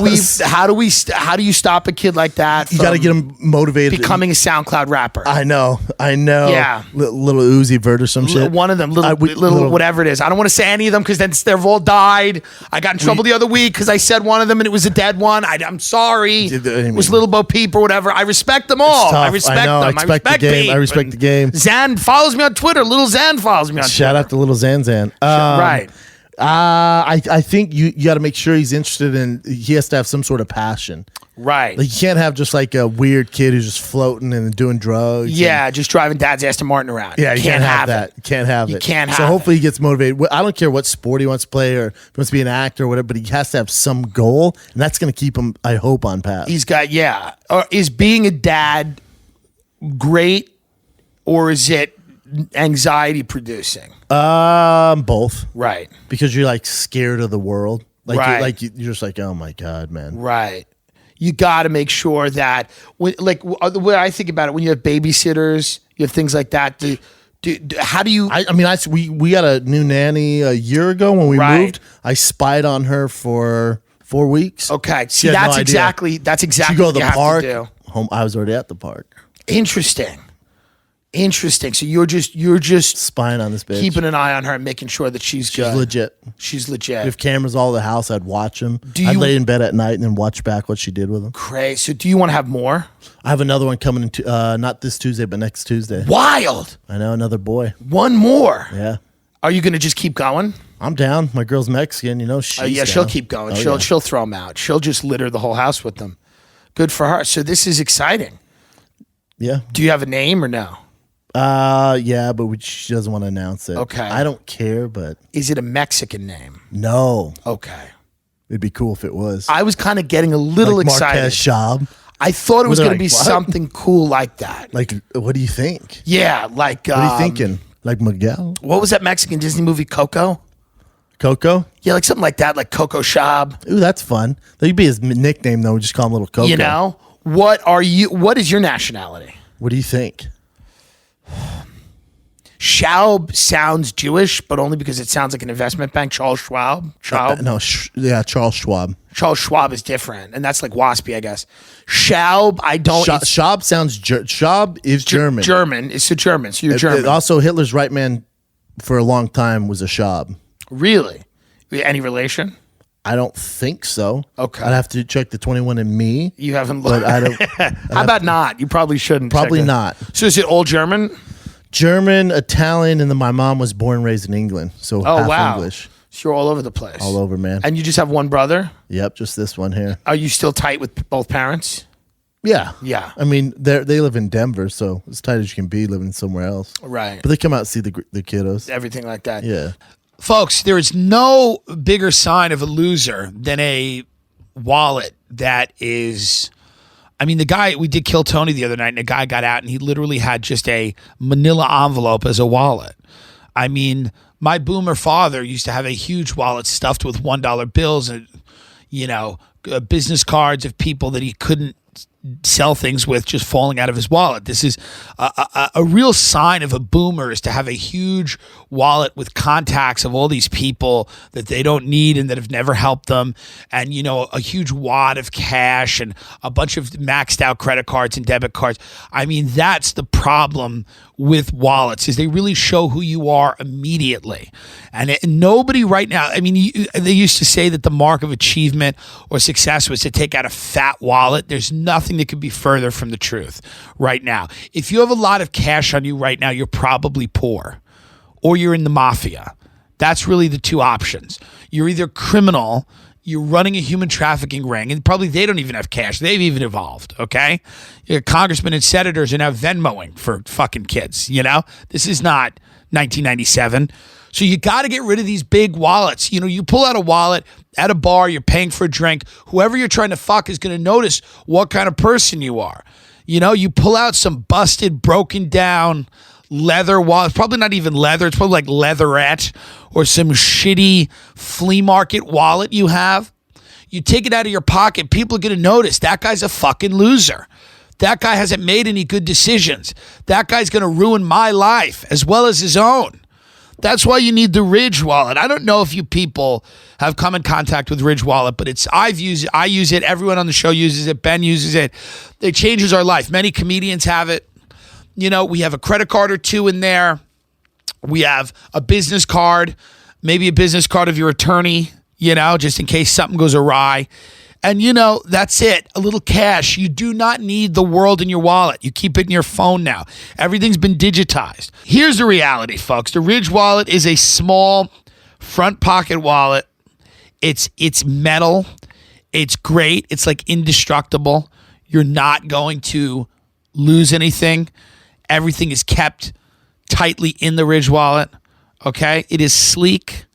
you stop a kid like that? You got to get him motivated. Becoming a SoundCloud rapper. I know. Yeah. Little Uzi Vert or some shit. One of them, little whatever it is. I don't want to say any of them because then they've all died. I got in trouble the other week because I said one of them and it was a dead one. I'm sorry. It was Little Bo Peep or whatever. I respect them all. I respect them. I respect the game. I respect the game. Zan follows me on Twitter. Little Zan follows me on Twitter. Shout out to Little Zan. Right. I think you got to make sure he's interested in. He has to have some sort of passion. Right. Like you can't have just like a weird kid who's just floating and doing drugs. Yeah, just driving Dad's Aston Martin around. Yeah, you can't have that. You can't have it. You can't have So it. hopefully he gets motivated. I don't care what sport he wants to play or if he wants to be an actor or whatever, but he has to have some goal, and that's going to keep him, I hope, on path. He's got, yeah. Or is being a dad great, or is it anxiety producing? Both. Right. Because you're like scared of the world. Like, Right. you're just like, oh my God, man. Right. You got to make sure that, the way I think about it, when you have babysitters, you have things like that. How do you? We got a new nanny a year ago when we Right. moved. I spied on her for 4 weeks. Okay, see, She had no that's idea. exactly She go to what the you have park. to do. Home. I was already at the park. Interesting. So you're just Spying on this bitch. keeping an eye on her and making sure that she's She's good. legit. She's legit. If cameras all over the house, I'd watch them. Do I'd you- lay in bed at night and then watch back what she did with them. Crazy. So do you want to have more? I have another one coming into not this Tuesday, but next Tuesday. Wild. I know, another boy. One more. Yeah. Are you going to just keep going? I'm down. My girl's Mexican, you know. She's Yeah, down. she'll keep going. Oh, She'll throw them out. She'll just litter the whole house with them. Good for her. So this is exciting. Yeah. Do you have a name or no? Yeah, but she doesn't want to announce it. Okay. I don't care, but Is it a Mexican name? no. Okay. It'd be cool if it was. I was kind of getting a little like excited. Marquez Schaub. I thought it was Were they going to like, be what? something cool like that. Like, what do you think? Yeah, like What are you thinking? Like Miguel? What was that Mexican Disney movie, Coco? Coco? Yeah, like something like that, like Coco Schaub. Ooh, that's fun. That could be his nickname, though. We just call him Little Coco. You know, what is your nationality? What do you think? Schaub sounds Jewish, but only because it sounds like an investment bank. Charles Schwab. No, Charles Schwab. Charles Schwab is different, and that's like waspy, I guess. Schaub, I don't. it's Schaub sounds. Schaub is German. German. It's a German. So you're German. Also, Hitler's right man for a long time was a Schaub. Really? Any relation? I don't think so. Okay. I'd have to check the 21andMe. You haven't But looked. I don't. How about not? You probably shouldn't. Probably check it. not. So is it all German? German, Italian, and then my mom was born and raised in England, so Oh, half wow. English. So you're all over the place. All over, man. And you just have one brother? Yep, just this one here. Are you still tight with both parents? Yeah. Yeah. I mean, they live in Denver, so as tight as you can be living somewhere else. Right. But they come out and see the kiddos. Everything like that. Yeah. Folks, there is no bigger sign of a loser than a wallet that is. I mean, the guy, we did Kill Tony the other night, and a guy got out and he literally had just a manila envelope as a wallet. I mean, my boomer father used to have a huge wallet stuffed with $1 bills and, business cards of people that he couldn't sell things with just falling out of his wallet. This is a real sign of a boomer, is to have a huge wallet with contacts of all these people that they don't need and that have never helped them, and a huge wad of cash and a bunch of maxed out credit cards and debit cards. I mean, that's the problem with wallets, is they really show who you are immediately. And nobody right now, I mean, they used to say that the mark of achievement or success was to take out a fat wallet. There's nothing that could be further from the truth right now. If you have a lot of cash on you right now, you're probably poor or you're in the mafia. That's really the two options. You're either criminal, you're running a human trafficking ring, and probably they don't even have cash. They've even evolved, okay? Your congressmen and senators are now Venmoing for fucking kids, This is not 1997. So you got to get rid of these big wallets. You pull out a wallet at a bar, you're paying for a drink. Whoever you're trying to fuck is going to notice what kind of person you are. You pull out some busted, broken down leather wallet. It's probably not even leather. It's probably like leatherette or some shitty flea market wallet you have. You take it out of your pocket, people are going to notice that guy's a fucking loser. That guy hasn't made any good decisions. That guy's going to ruin my life as well as his own. That's why you need the Ridge wallet. I don't know if you people have come in contact with Ridge wallet, but I use it. Everyone on the show uses it. Ben uses it. It changes our life. Many comedians have it. We have a credit card or two in there. We have a business card, maybe a business card of your attorney, just in case something goes awry. And, that's it. A little cash. You do not need the world in your wallet. You keep it in your phone now. Everything's been digitized. Here's the reality, folks. The Ridge wallet is a small, front pocket wallet. It's metal. It's great. It's like indestructible. You're not going to lose anything. Everything is kept tightly in the Ridge wallet. Okay? It is sleek.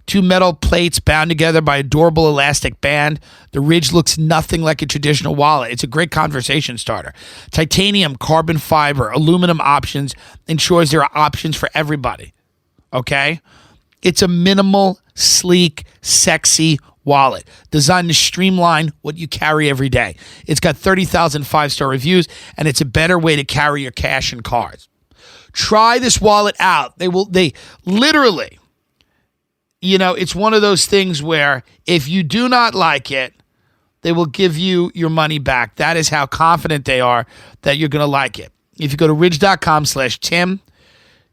2 metal plates bound together by a durable elastic band. The Ridge looks nothing like a traditional wallet. It's a great conversation starter. Titanium, carbon fiber, aluminum options ensures there are options for everybody. Okay? It's a minimal, sleek, sexy wallet designed to streamline what you carry every day. It's got 30,000 5-star reviews, and it's a better way to carry your cash and cards. Try this wallet out. They literally, it's one of those things where if you do not like it, they will give you your money back. That is how confident they are that you're going to like it. If you go to ridge.com/Tim,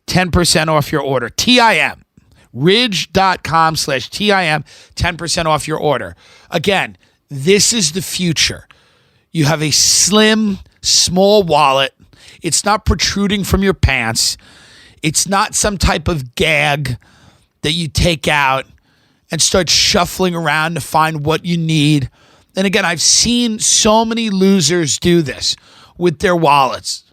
10% off your order. TIM. Ridge.com/TIM, 10% off your order. Again, this is the future. You have a slim, small wallet. It's not protruding from your pants. It's not some type of gag that you take out and start shuffling around to find what you need. And again, I've seen so many losers do this with their wallets.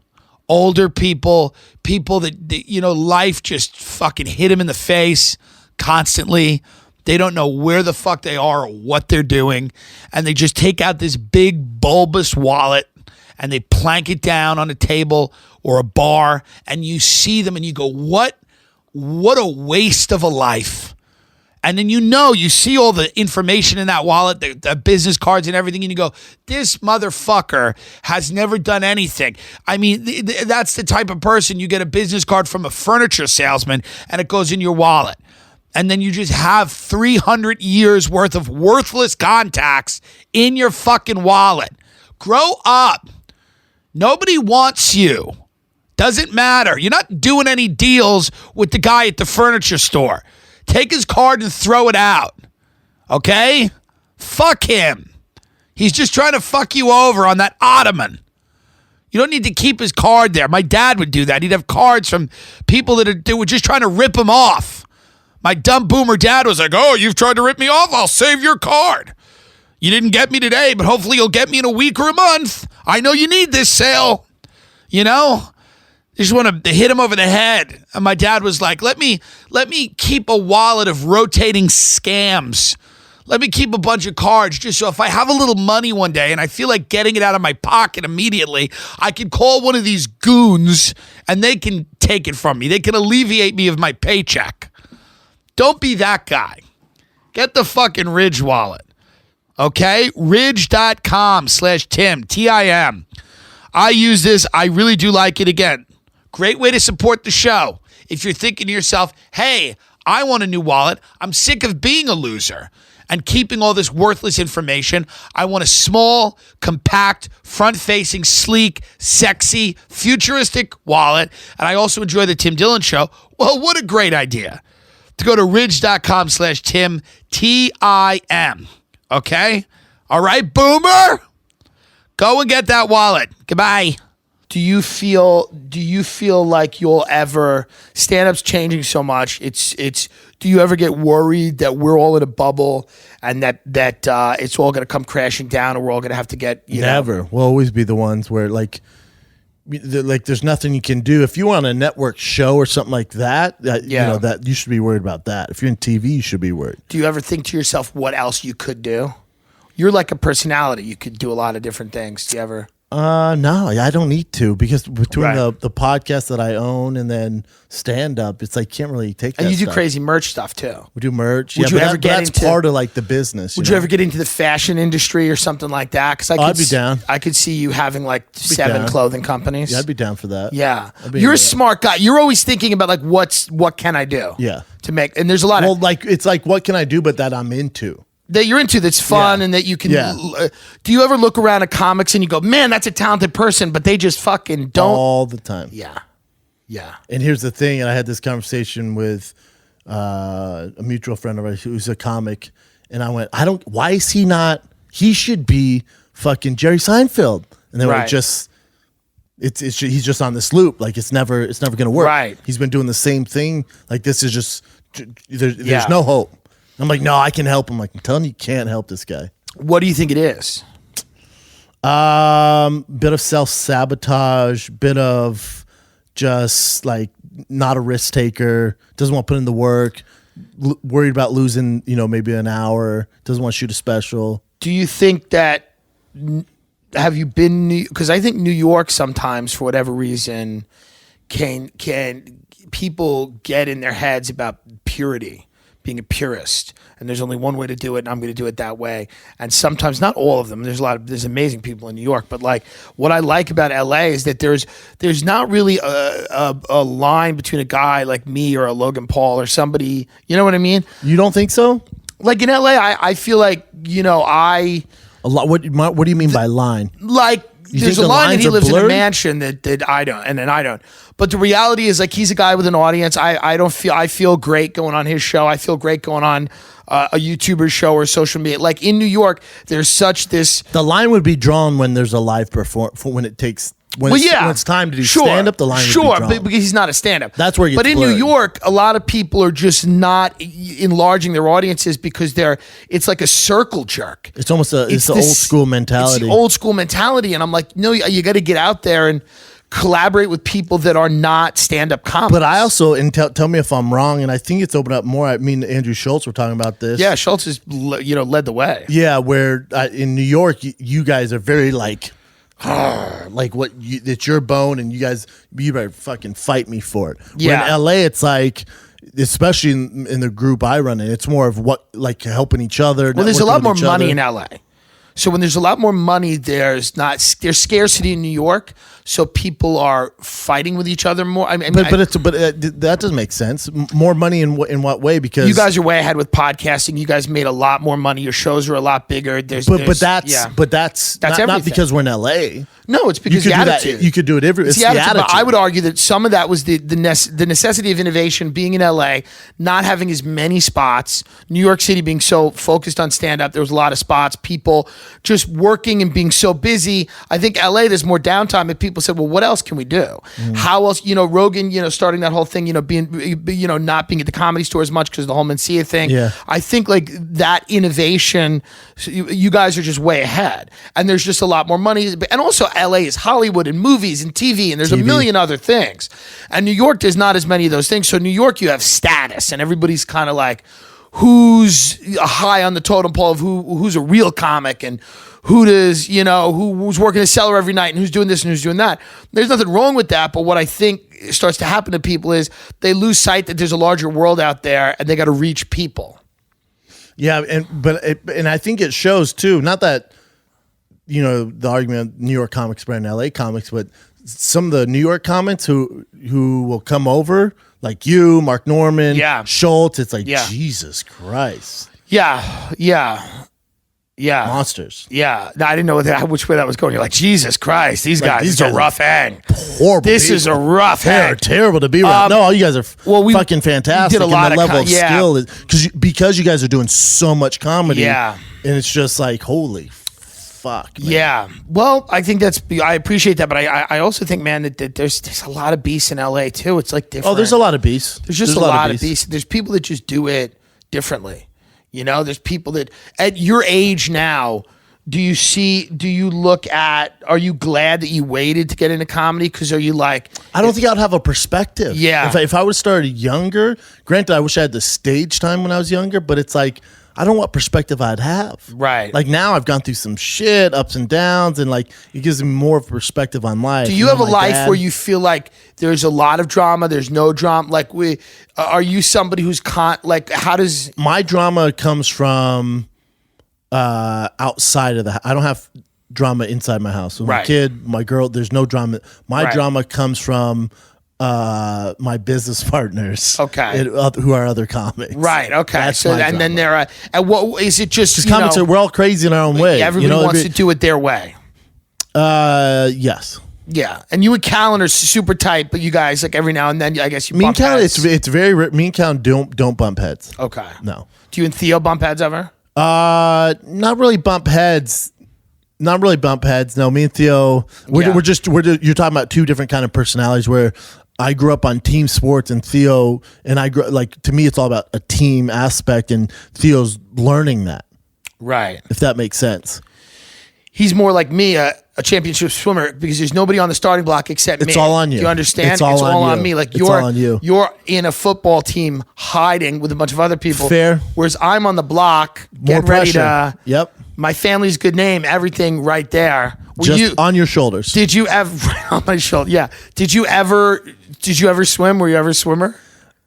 Older people that life just fucking hit them in the face constantly. They don't know where the fuck they are or what they're doing. And they just take out this big bulbous wallet and they plank it down on a table or a bar, and you see them and you go, what a waste of a life. And then you see all the information in that wallet, the business cards and everything, and you go, this motherfucker has never done anything. I mean, that's the type of person, you get a business card from a furniture salesman and it goes in your wallet. And then you just have 300 years worth of worthless contacts in your fucking wallet. Grow up. Nobody wants you. Doesn't matter. You're not doing any deals with the guy at the furniture store. Take his card and throw it out. Okay? Fuck him. He's just trying to fuck you over on that ottoman. You don't need to keep his card there. My dad would do that. He'd have cards from people that were just trying to rip him off. My dumb boomer dad was like, oh, you've tried to rip me off? I'll save your card. You didn't get me today, but hopefully you'll get me in a week or a month. I know you need this sale. You just want to hit him over the head. And my dad was like, let me keep a wallet of rotating scams. Let me keep a bunch of cards just so if I have a little money one day and I feel like getting it out of my pocket immediately, I can call one of these goons and they can take it from me. They can alleviate me of my paycheck. Don't be that guy. Get the fucking Ridge wallet. Okay? Ridge.com/Tim, TIM. I use this. I really do like it. Again, great way to support the show. If you're thinking to yourself, hey, I want a new wallet. I'm sick of being a loser and keeping all this worthless information. I want a small, compact, front-facing, sleek, sexy, futuristic wallet. And I also enjoy the Tim Dillon Show. Well, what a great idea. To go to ridge.com/Tim, TIM. Okay? All right, boomer? Go and get that wallet. Goodbye. Do you feel like you'll ever, stand-up's changing so much, do you ever get worried that we're all in a bubble and that it's all going to come crashing down and we're all going to have to get, Never. We'll always be the ones where there's nothing you can do. If you want a network show or something like that, that you should be worried about that. If you're in TV, you should be worried. Do you ever think to yourself what else you could do? You're like a personality. You could do a lot of different things. Do you ever? No, I don't need to, because between the podcast that I own and then stand up, it's like can't really take that. And you do stuff. Crazy merch stuff too. We do merch. Would you ever get that's into part of like the business? Would you ever get into the fashion industry or something like that? Because I'd be down. I could see you having like 7 clothing companies. Yeah, I'd be down for that. Yeah, you're a smart guy. You're always thinking about like what can I do? Yeah, to make, and there's a lot of it's like what can I do, but that I'm into. That you're into, that's fun, and that you can. Yeah. Do you ever look around at comics and you go, man, that's a talented person, but they just fucking don't? All the time. Yeah. And here's the thing, and I had this conversation with a mutual friend of ours who's a comic, and I went, why is he not, he should be fucking Jerry Seinfeld. And they were just, he's just on this loop. Like it's never going to work. Right. He's been doing the same thing. Like this is just there's no hope. I'm like, no, I can help him. Like, I'm telling you, can't help this guy. What do you think it is? Bit of self-sabotage, bit of just like not a risk taker, doesn't want to put in the work, worried about losing, maybe an hour, doesn't want to shoot a special. Do you think that, have you been, because I think New York sometimes, for whatever reason, can people get in their heads about purity, being a purist, and there's only one way to do it, and I'm going to do it that way. And sometimes, not all of them, there's amazing people in New York, but like what I like about LA is that there's not really a line between a guy like me or a Logan Paul or somebody, you know what I mean? You don't think so? Like in LA, I feel like, a lot. What do you mean by line? Like, there's a line that he lives in a mansion that I don't, and then I don't. But the reality is, like, he's a guy with an audience. I feel great going on his show. I feel great going on a YouTuber show or social media. Like in New York, there's such this. The line would be drawn when there's a live performance, when it's time to do stand up. The line would be drawn. Because he's not a stand up. That's where it gets But in blurred. New York, a lot of people are just not enlarging their audiences because it's like a circle jerk. It's almost it's the old school mentality. It's the old school mentality, and I'm like, no, you got to get out there and collaborate with people that are not stand-up comics. But I also, and tell me if I'm wrong, and I think it's opened up more. I mean, Andrew Schultz, we're talking about this. Yeah, Schultz has led the way. Yeah, where in New York, you guys are very like it's your bone, and you better fucking fight me for it. Yeah. Where in LA, it's like, especially in the group I run in, it's more of helping each other. Well, there's a lot more money in LA. So when there's a lot more money, there's scarcity in New York. So people are fighting with each other more. But that doesn't make sense. More money in what way? Because you guys are way ahead with podcasting. You guys made a lot more money. Your shows are a lot bigger. That's not because we're in LA. No, it's because the attitude. You could do it everywhere. It's the attitude. But I would argue that some of that was the necessity of innovation, being in LA, not having as many spots, New York City being so focused on stand-up. There was a lot of spots, people just working and being so busy. I think LA, there's more downtime, and people said, well, what else can we do? How else, Rogan, starting that whole thing, being, not being at the Comedy Store as much because of the whole Mencia thing. Yeah. I think like that innovation, you guys are just way ahead, and there's just a lot more money. And also LA is Hollywood and movies and TV, and there's a million other things. And New York, there's not as many of those things. So New York, you have status, and everybody's kind of like, who's high on the totem pole of who's a real comic, and who's working a cellar every night, and who's doing this and who's doing that. There's nothing wrong with that, but what I think starts to happen to people is they lose sight that there's a larger world out there, and they got to reach people. Yeah, and I think it shows too. Not that the argument of New York comics better than LA comics, but some of the New York comics who will come over, like you, Mark Norman, Schultz. It's like, Jesus Christ. Yeah. Monsters. Yeah. No, I didn't know which way that was going. You're like, Jesus Christ, these guys, this is a rough hang. Horrible. This is a rough hang. Terrible to be around. No, you guys are fucking fantastic. Did a lot and the level of skill is because you guys are doing so much comedy. Yeah. And it's just like, holy fuck, man. Yeah. Well, I think I appreciate that, but I also think, man, that there's a lot of beasts in LA too. It's like different. Oh, there's a lot of beasts. There's just a lot of beasts. There's people that just do it differently. There's people that at your age now, are you glad that you waited to get into comedy? Because are you like, I don't think I'd have a perspective. Yeah. If I would have started younger, granted, I wish I had the stage time when I was younger, but it's like, I don't know what perspective I'd have. Right. Like now I've gone through some shit, ups and downs, and like it gives me more of a perspective on life. Do you have a life where you feel like there's a lot of drama, there's no drama? Like are you somebody who's how does... My drama comes from outside of the... I don't have drama inside my house. So my kid, my girl, there's no drama. My drama comes from... my business partners, who are other comics, right? Okay, that's so and then they're and what is it? Just comics we're all crazy in our own way. Everybody wants to do it their way. Yes. Yeah, and you and Callan are super tight, but you guys like every now and then, I guess you. Me and Callan, it's very. Me and Callan don't bump heads. Okay. No. Do you and Theo bump heads ever? Not really bump heads. Not really bump heads. No, me and Theo, you're talking about two different kind of personalities where I grew up on team sports, and Theo and I grew like, to me, it's all about a team aspect, and Theo's learning that. Right. If that makes sense. He's more like me, a championship swimmer, because there's nobody on the starting block except me. It's all on you. Do you understand? It's all on you. Me. Like it's all on you. You're in a football team hiding with a bunch of other people. Fair. Whereas I'm on the block More getting ready pressure. to. Yep. My family's good name, everything right there. Just on your shoulders. Did you ever on my shoulder? Yeah. Did you ever swim? Were you ever a swimmer?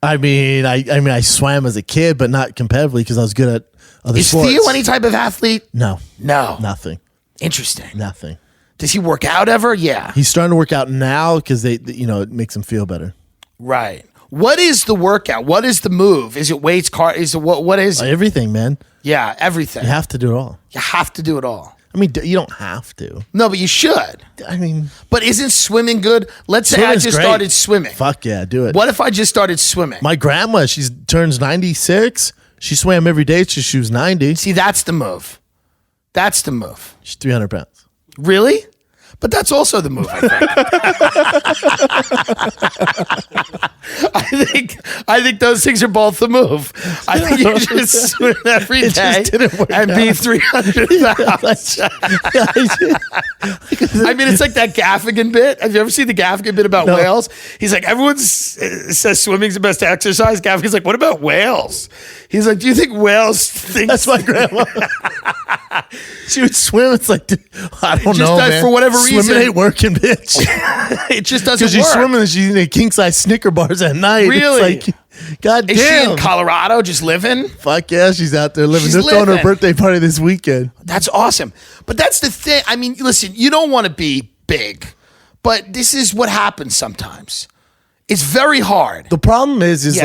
I mean, I swam as a kid, but not competitively because I was good at other sports. Is Theo any type of athlete? No. Nothing. Interesting. Nothing. Does he work out ever? Yeah. He's starting to work out now because it makes him feel better. Right. What is the workout? What is the move? Is it weights, is it what is it? Everything, man. Yeah, everything. You have to do it all. You have to do it all. I mean, you don't have to. No, but you should. I mean, but isn't swimming good? Let's say I just started swimming. Fuck yeah, do it. What if I just started swimming? My grandma, she turns 96. She swam every day till she was 90. See, that's the move. That's the move. She's 300 pounds. Really? But that's also the move, I think. I think those things are both the move. I think you just swim every day and be 300 pounds. I mean, it's like that Gaffigan bit. Have you ever seen the Gaffigan bit about whales? He's like, everyone says swimming's the best exercise. Gaffigan's like, what about whales? He's like, do you think whales think... That's my grandma. She would swim. It's like, I don't know, man. For whatever reason. Swimming ain't working, bitch. It just doesn't work. Because she's swimming and she's eating king-size Snicker bars at night. Really? It's like, God damn. Is she in Colorado just living? Fuck yeah, she's out there living. They're throwing her birthday party this weekend. That's awesome. But that's the thing. I mean, listen, you don't want to be big, but this is what happens sometimes. It's very hard. The problem is it's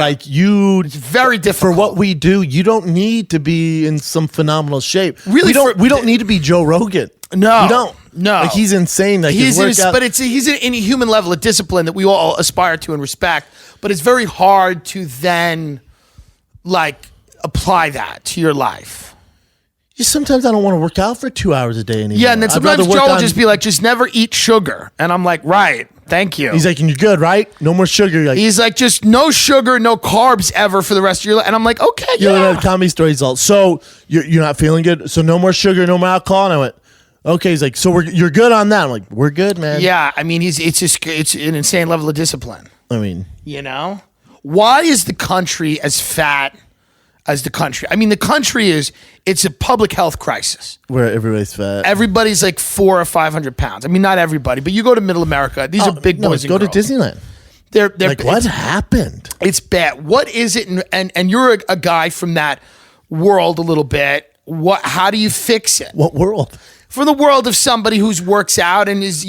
very difficult. For what we do, you don't need to be in some phenomenal shape. Really, we don't need to be Joe Rogan. No, we don't. No, like he's insane. Like he's in a human level of discipline that we all aspire to and respect. But it's very hard to then apply that to your life. Sometimes I don't want to work out for 2 hours a day anymore. Yeah, and then sometimes Joe will just be like, just never eat sugar. And I'm like, right, thank you. He's like, and you're good, right? No more sugar. He's like, just no sugar, no carbs ever for the rest of your life. And I'm like, okay, yeah. You know, Comedy Stories all. So you're not feeling good? So no more sugar, no more alcohol? And I went, okay. He's like, so you're good on that? I'm like, we're good, man. Yeah, I mean, it's an insane level of discipline. I mean. You know? Why is the country as fat as the country? I mean, the country it's a public health crisis. Where everybody's fat. Everybody's like 400 or 500 pounds. I mean, not everybody, but you go to Middle America. These are big boys and go girls. to Disneyland. They're like, what happened? It's bad. What is it? And you're a guy from that world a little bit. How do you fix it? What world? For the world of somebody who works out and is,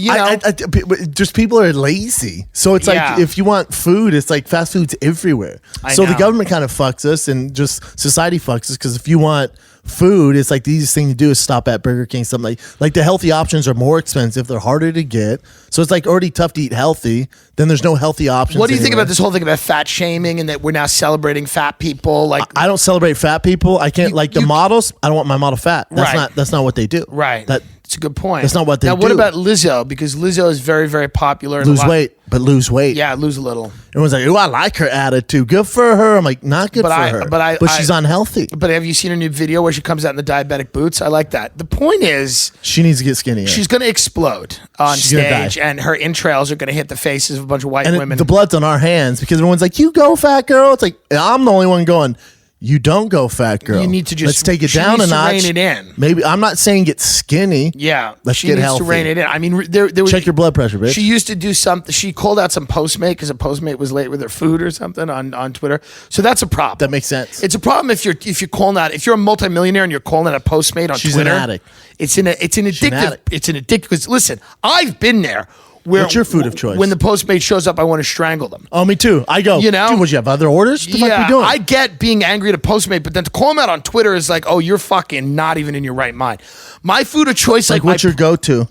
just people are lazy. So it's like, if you want food, it's like fast food's everywhere. So the government kind of fucks us and just society fucks us because if you want food, it's like the easiest thing to do is stop at Burger King, something like the healthy options are more expensive. They're harder to get. So it's like already tough to eat healthy. Then there's no healthy options. What do you think about this whole thing about fat shaming and that we're now celebrating fat people? Like, I don't celebrate fat people. I can't the models. I don't want my model fat. That's not what they do. Right. That's a good point. That's not what they do. Now, what about Lizzo? Because Lizzo is very, very popular. Lose weight. Yeah, lose a little. Everyone's like, oh, I like her attitude. Good for her. I'm like, not good for her. But she's unhealthy. But have you seen a new video where she comes out in the diabetic boots? I like that. The point is, she needs to get skinny. She's going to explode on stage, and her entrails are going to hit the faces of a bunch of white women. The blood's on our hands because everyone's like, you go, fat girl. It's like, I'm the only one going, you don't go, fat girl. You need to just... Let's take it down a notch. Rein it in. Maybe, I'm not saying get skinny. Yeah. Let's get healthy. She needs to rein it in. I mean, there was... Check your blood pressure, bitch. She used to do something... She called out some Postmate because a Postmate was late with her food or something on Twitter. So that's a problem. That makes sense. It's a problem if you're calling out... If you're a multimillionaire and you're calling out a Postmate on Twitter... She's an addict. It's an addictive... It's an addictive... Because listen, I've been there... What's your food of choice? When the Postmate shows up, I want to strangle them. Oh, me too. I go, dude, would you have other orders? What the fuck are you doing? I get being angry at a Postmate, but then to call him out on Twitter is like, oh, you're fucking not even in your right mind. My food of choice, what's your go-to?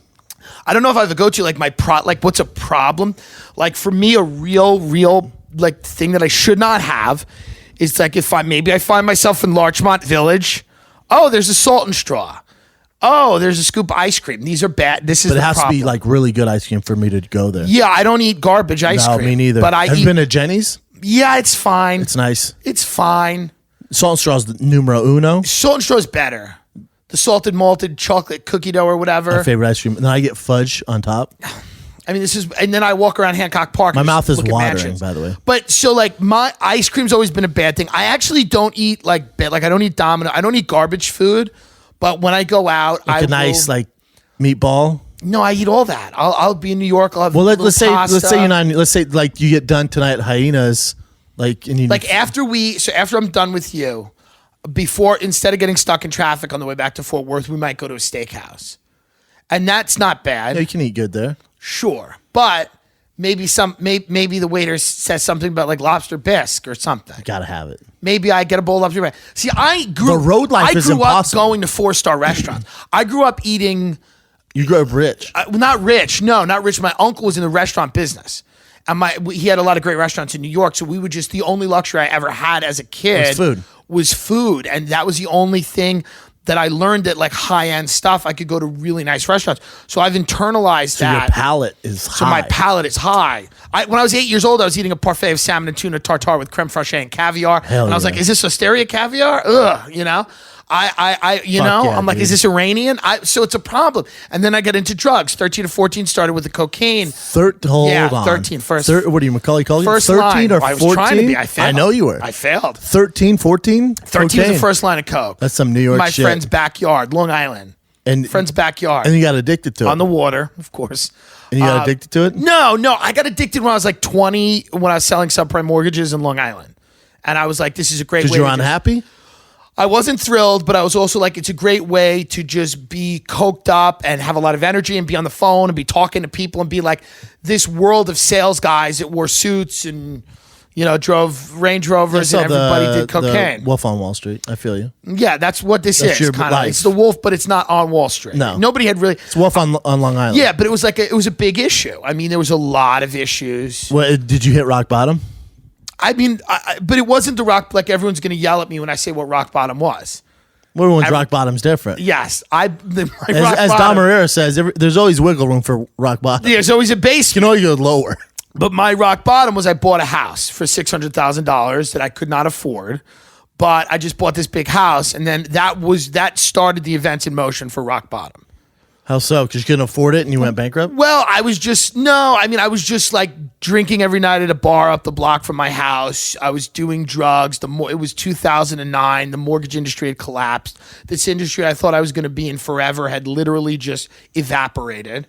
I don't know if I have a go-to, what's a problem? Like for me, a real thing that I should not have is like if I find myself in Larchmont Village, oh, there's a Salt and Straw. oh, there's a scoop of ice cream. These are bad. This is But it the has problem. to be like really good ice cream for me to go there. Yeah, I don't eat garbage ice No, cream. me neither. But I Have eat. you been to Jenny's? Yeah, it's fine. It's nice. It's fine. Salt and straw is the numero uno. Salt and straw is better. The salted malted chocolate cookie dough or whatever. My favorite ice cream. And then I get fudge on top. I mean, this is, and then I walk around Hancock Park. My and mouth just is look at watering, mansions. by the way. But so like my ice cream's always been a bad thing. I actually don't eat like I don't eat Domino. I don't eat garbage food. But when I go out, Like I a nice will, like meatball. No, I eat all that. I'll be in New York. I'll have Well, let's say you're not. Let's say like you get done tonight at Hyenas, like and you like after I'm done with you, before instead of getting stuck in traffic on the way back to Fort Worth, we might go to a steakhouse, and that's not bad. Yeah, you can eat good there. Sure, but maybe maybe the waiter says something about like lobster bisque or something. Gotta have it. Maybe I get a bowl of lobster bisque. See, The road life is grew up impossible. going to 4-star restaurants. I grew up eating. You grow up rich. Not rich. No, not rich. My uncle was in the restaurant business. And he had a lot of great restaurants in New York. So we would just, the only luxury I ever had as a kid was food. And that was the only thing that I learned that like high-end stuff, I could go to really nice restaurants. So I've internalized So that. your palate is high. So my palate is high. When I was 8 years old, I was eating a parfait of salmon and tuna tartare with creme fraiche and caviar. Hell and I was yeah. like, is this Osteria caviar? Ugh, you know? I'm like, dude. is this Iranian? So it's a problem. And then I got into drugs. 13 to 14 started with the cocaine. Hold on. 13 first. What are you, Macaulay Culkin? First 13 line. or 14? I was trying to be. I failed. I know you were. I failed. 13, 14? 13 was the Cocaine. first line of coke. That's some New York My shit. friend's backyard, Long Island. And Friend's backyard. And you got addicted to it. On the water, of course. And you got addicted to it? No. I got addicted when I was like 20 when I was selling subprime mortgages in Long Island. And I was like, this is a great way. Because you're unhappy? I wasn't thrilled, but I was also like, it's a great way to just be coked up and have a lot of energy and be on the phone and be talking to people and be like this world of sales guys that wore suits and, drove Range Rovers and everybody did cocaine. The Wolf on Wall Street. I feel you. Yeah, that's what this That's is. your Kinda. life. It's the wolf, but it's not on Wall Street. No. Nobody had really. It's Wolf on Long Island. Yeah, but it was like it was a big issue. I mean, there was a lot of issues. Did you hit rock bottom? I mean, but it wasn't the rock. Like everyone's going to yell at me when I say what rock bottom was. Everyone's rock bottom's different. Yes, As Dom Herrera says, there's always wiggle room for rock bottom. There's always a base. You can always go lower. But my rock bottom was I bought a house for $600,000 that I could not afford. But I just bought this big house, and then that started the events in motion for rock bottom. How so? Because you couldn't afford it and you went bankrupt? Well, I was just like drinking every night at a bar up the block from my house. I was doing drugs. It was 2009. The mortgage industry had collapsed. This industry I thought I was going to be in forever had literally just evaporated.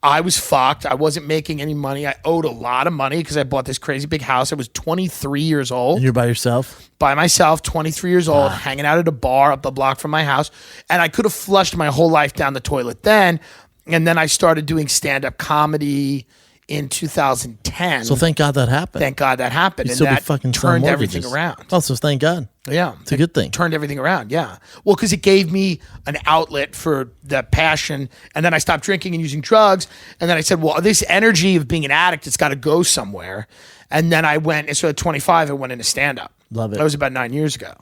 I was fucked. I wasn't making any money. I owed a lot of money because I bought this crazy big house. I was 23 years old. And you're by yourself? By myself, 23 years old, hanging out at a bar up the block from my house. And I could have flushed my whole life down the toilet then. And then I started doing stand-up comedy in 2010. So thank God that happened. Thank God that happened. You'd And still be that fucking selling turned everything mortgages. around. Oh, so thank God. Yeah. It's a good thing. Turned everything around, yeah. Well, because it gave me an outlet for the passion. And then I stopped drinking and using drugs. And then I said, well, this energy of being an addict, it's got to go somewhere. And then I went, and so at 25, I went into stand-up. Love it. That was about 9 years ago.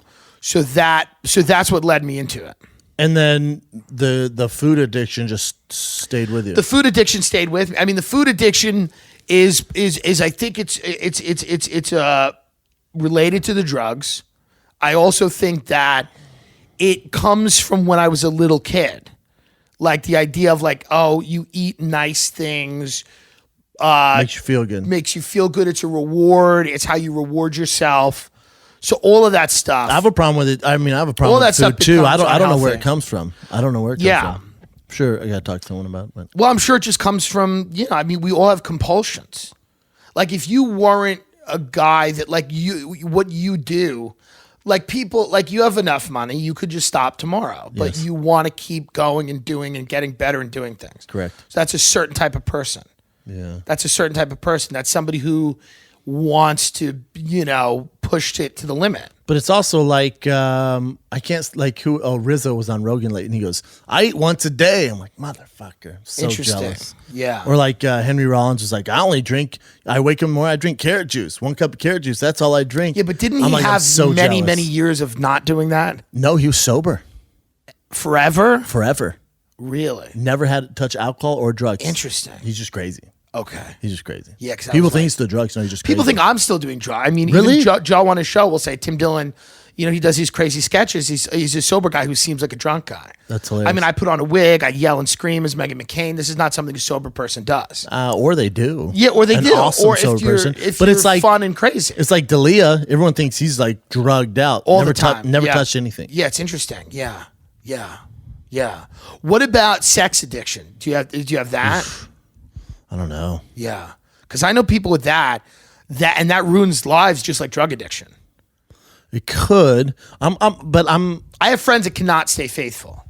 So that's what led me into it. And then the food addiction just stayed with you. The food addiction stayed with me. I mean, the food addiction is I think it's related to the drugs. I also think that it comes from when I was a little kid. Like the idea of like, oh, you eat nice things. Makes you feel good. Makes you feel good. It's a reward. It's how you reward yourself. So all of that stuff. I have a problem with it. I mean, I have a problem All that with food stuff too. I becomes don't know where it unhealthy. comes from. I don't know where it comes from. Sure, I got to talk to someone about it. But. Well, I'm sure it just comes from, I mean, we all have compulsions. Like if you weren't a guy that like what you do, like people, like you have enough money, you could just stop tomorrow, but Yes. you want to keep going and doing and getting better and doing things. Correct. So that's a certain type of person. Yeah. That's a certain type of person. That's somebody who wants to, push it to the limit. But it's also like I can't Rizzo was on Rogan late and he goes, I eat once a day. I'm like, motherfucker. I'm so Interesting. jealous. Yeah. Or like Henry Rollins was like, I wake up in the morning, I drink carrot juice. 1 cup of carrot juice. That's all I drink. Yeah, but didn't I'm he like, I'm have so many, jealous. many years of not doing that? No, he was sober Forever? forever. Really? Never had to touch alcohol or drugs. Interesting. He's just crazy. Okay. He's just crazy. Yeah, because people think he's still drugs. No, he's just people crazy. think I'm still doing drugs. I mean, Really? even Joe on his show will say Tim Dillon, he does these crazy sketches. He's a sober guy who seems like a drunk guy. That's hilarious. I mean, I put on a wig, I yell and scream as Meghan McCain. This is not something a sober person does. Or they do. Yeah, or they An do. Awesome or sober if you're, person. if but you're it's like fun and crazy. It's like D'Elia. Everyone thinks he's like drugged out. All never the time. Never touched anything. Yeah, it's interesting. Yeah. What about sex addiction? Do you have that? I don't know. Yeah. Because I know people with that that ruins lives just like drug addiction. It could. I have friends that cannot stay faithful.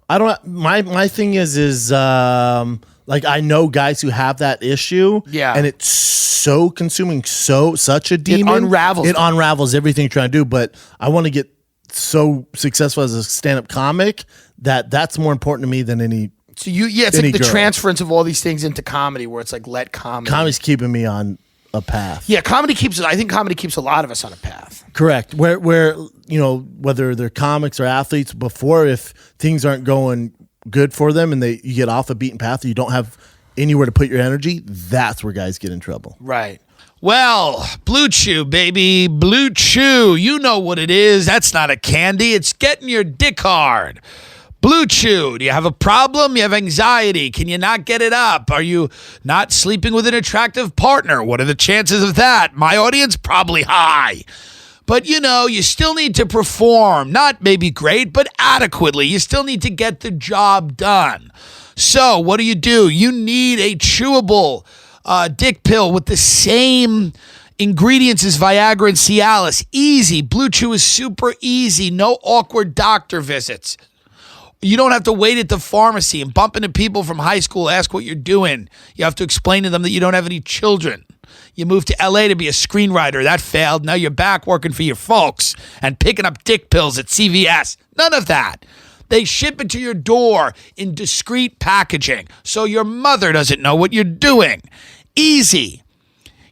I don't. My thing is like I know guys who have that issue. Yeah. And it's so consuming, such a demon. It unravels everything you're trying to do. But I want to get so successful as a stand-up comic that's more important to me than any. So it's like the transference of all these things into comedy, where it's like let comedy. Comedy's keeping me on a path. Yeah, I think comedy keeps a lot of us on a path. Correct. Where whether they're comics or athletes, before if things aren't going good for them and you get off a beaten path, you don't have anywhere to put your energy, that's where guys get in trouble. Right. Well, BlueChew, baby, BlueChew. You know what it is. That's not a candy. It's getting your dick hard. BlueChew, do you have a problem? You have anxiety? Can you not get it up? Are you not sleeping with an attractive partner? What are the chances of that? My audience, probably high. But you still need to perform. Not maybe great, but adequately. You still need to get the job done. So what do? You need a chewable dick pill with the same ingredients as Viagra and Cialis. Easy. BlueChew is super easy. No awkward doctor visits. You don't have to wait at the pharmacy and bump into people from high school, ask what you're doing. You have to explain to them that you don't have any children. You moved to LA to be a screenwriter. That failed. Now you're back working for your folks and picking up dick pills at CVS. None of that. They ship it to your door in discreet packaging so your mother doesn't know what you're doing. Easy.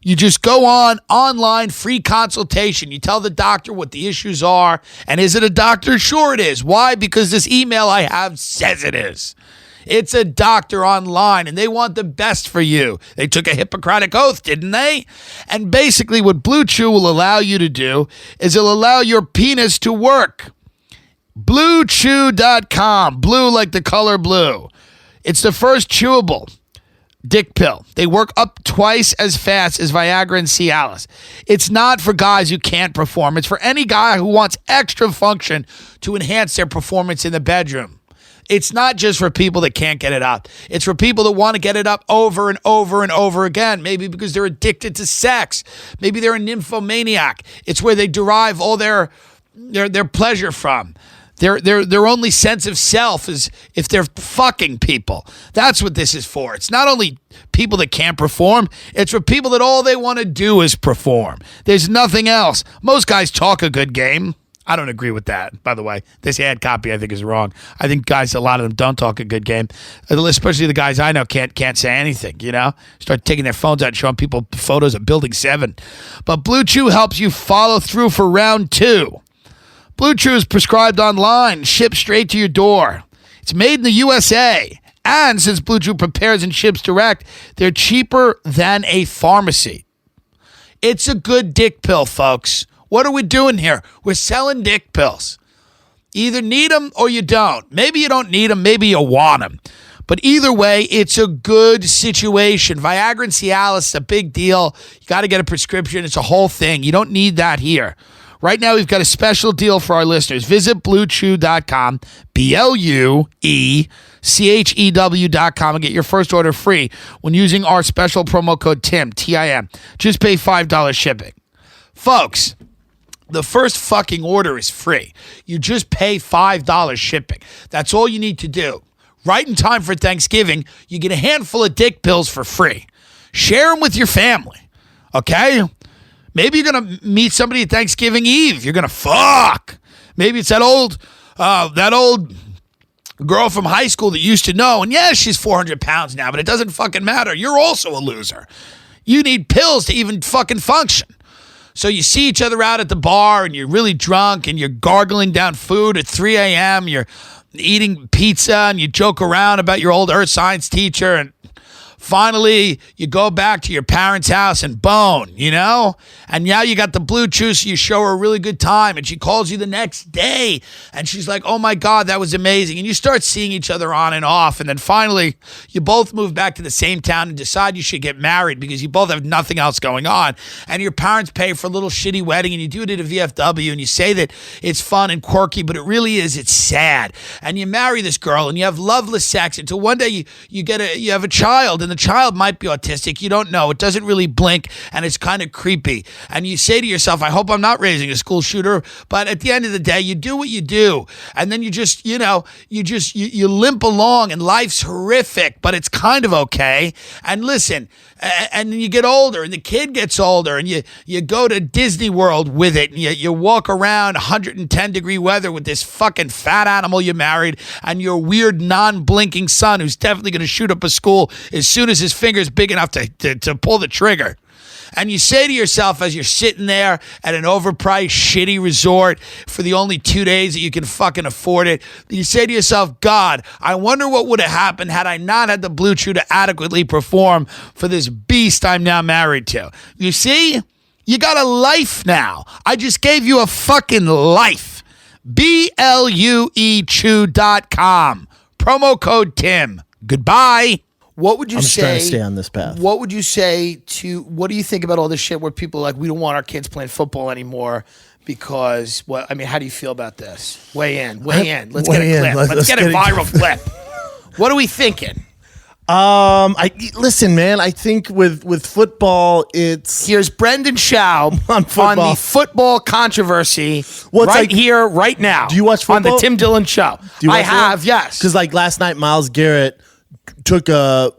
You just go online, free consultation. You tell the doctor what the issues are. And is it a doctor? Sure it is. Why? Because this email I have says it is. It's a doctor online, and they want the best for you. They took a Hippocratic oath, didn't they? And basically what BlueChew will allow you to do is it'll allow your penis to work. BlueChew.com. Blue like the color blue. It's the first chewable dick pill. They work up twice as fast as Viagra and Cialis. It's not for guys who can't perform. It's for any guy who wants extra function to enhance their performance in the bedroom. It's not just for people that can't get it up. It's for people that want to get it up over and over and over again. Maybe because they're addicted to sex. Maybe they're a nymphomaniac. It's where they derive all their pleasure from. Their only sense of self is if they're fucking people. That's what this is for. It's not only people that can't perform. It's for people that all they want to do is perform. There's nothing else. Most guys talk a good game. I don't agree with that, by the way. This ad copy, I think, is wrong. I think guys, a lot of them don't talk a good game. Especially the guys I know can't say anything, Start taking their phones out and showing people photos of Building 7. But BlueChew helps you follow through for round 2. BlueChew is prescribed online, shipped straight to your door. It's made in the USA. And since BlueChew prepares and ships direct, they're cheaper than a pharmacy. It's a good dick pill, folks. What are we doing here? We're selling dick pills. You either need them or you don't. Maybe you don't need them. Maybe you want them. But either way, it's a good situation. Viagra and Cialis is a big deal. You got to get a prescription. It's a whole thing. You don't need that here. Right now, we've got a special deal for our listeners. Visit BlueChew.com, BlueChew.com, and get your first order free when using our special promo code TIM, T-I-M. Just pay $5 shipping. Folks, the first fucking order is free. You just pay $5 shipping. That's all you need to do. Right in time for Thanksgiving, you get a handful of dick pills for free. Share them with your family, okay? Maybe you're going to meet somebody at Thanksgiving Eve. You're going to fuck. Maybe it's that old girl from high school that you used to know. And yeah, she's 400 pounds now, but it doesn't fucking matter. You're also a loser. You need pills to even fucking function. So you see each other out at the bar and you're really drunk and you're gargling down food at 3 a.m. You're eating pizza, and you joke around about your old earth science teacher, and finally, you go back to your parents' house and bone, And now you got the BlueChew, so you show her a really good time, and she calls you the next day, and she's like, oh my God, that was amazing. And you start seeing each other on and off, and then finally, you both move back to the same town and decide you should get married because you both have nothing else going on. And your parents pay for a little shitty wedding, and you do it at a VFW, and you say that it's fun and quirky, but it really is, it's sad. And you marry this girl, and you have loveless sex until one day you have a child, and the child might be autistic. You don't know. It doesn't really blink, and it's kind of creepy. And you say to yourself, I hope I'm not raising a school shooter. But at the end of the day, you do what you do. And then you just, you limp along, and life's horrific, but it's kind of okay. And listen, and then you get older, and the kid gets older, and you go to Disney World with it, and you walk around 110-degree weather with this fucking fat animal you married, and your weird non-blinking son who's definitely going to shoot up a school as soon as his finger's big enough to pull the trigger. And you say to yourself as you're sitting there at an overpriced, shitty resort for the only 2 days that you can fucking afford it, you say to yourself, God, I wonder what would have happened had I not had the BlueChew to adequately perform for this beast I'm now married to. You see? You got a life now. I just gave you a fucking life. BlueChew.com. Promo code Tim. Goodbye. What would you I'm say? trying to stay on this path. What would you say to? What do you think about all this shit where people are like, we don't want our kids playing football anymore because what? I mean, how do you feel about this? Weigh in. Let's get a clip. Let's get a viral clip. What are we thinking? Listen, man. I think with football, it's here's Brendan Schaub on the football controversy here, right now. Do you watch football? On the Tim Dillon show? I have, yes. Because last night, Myles Garrett took a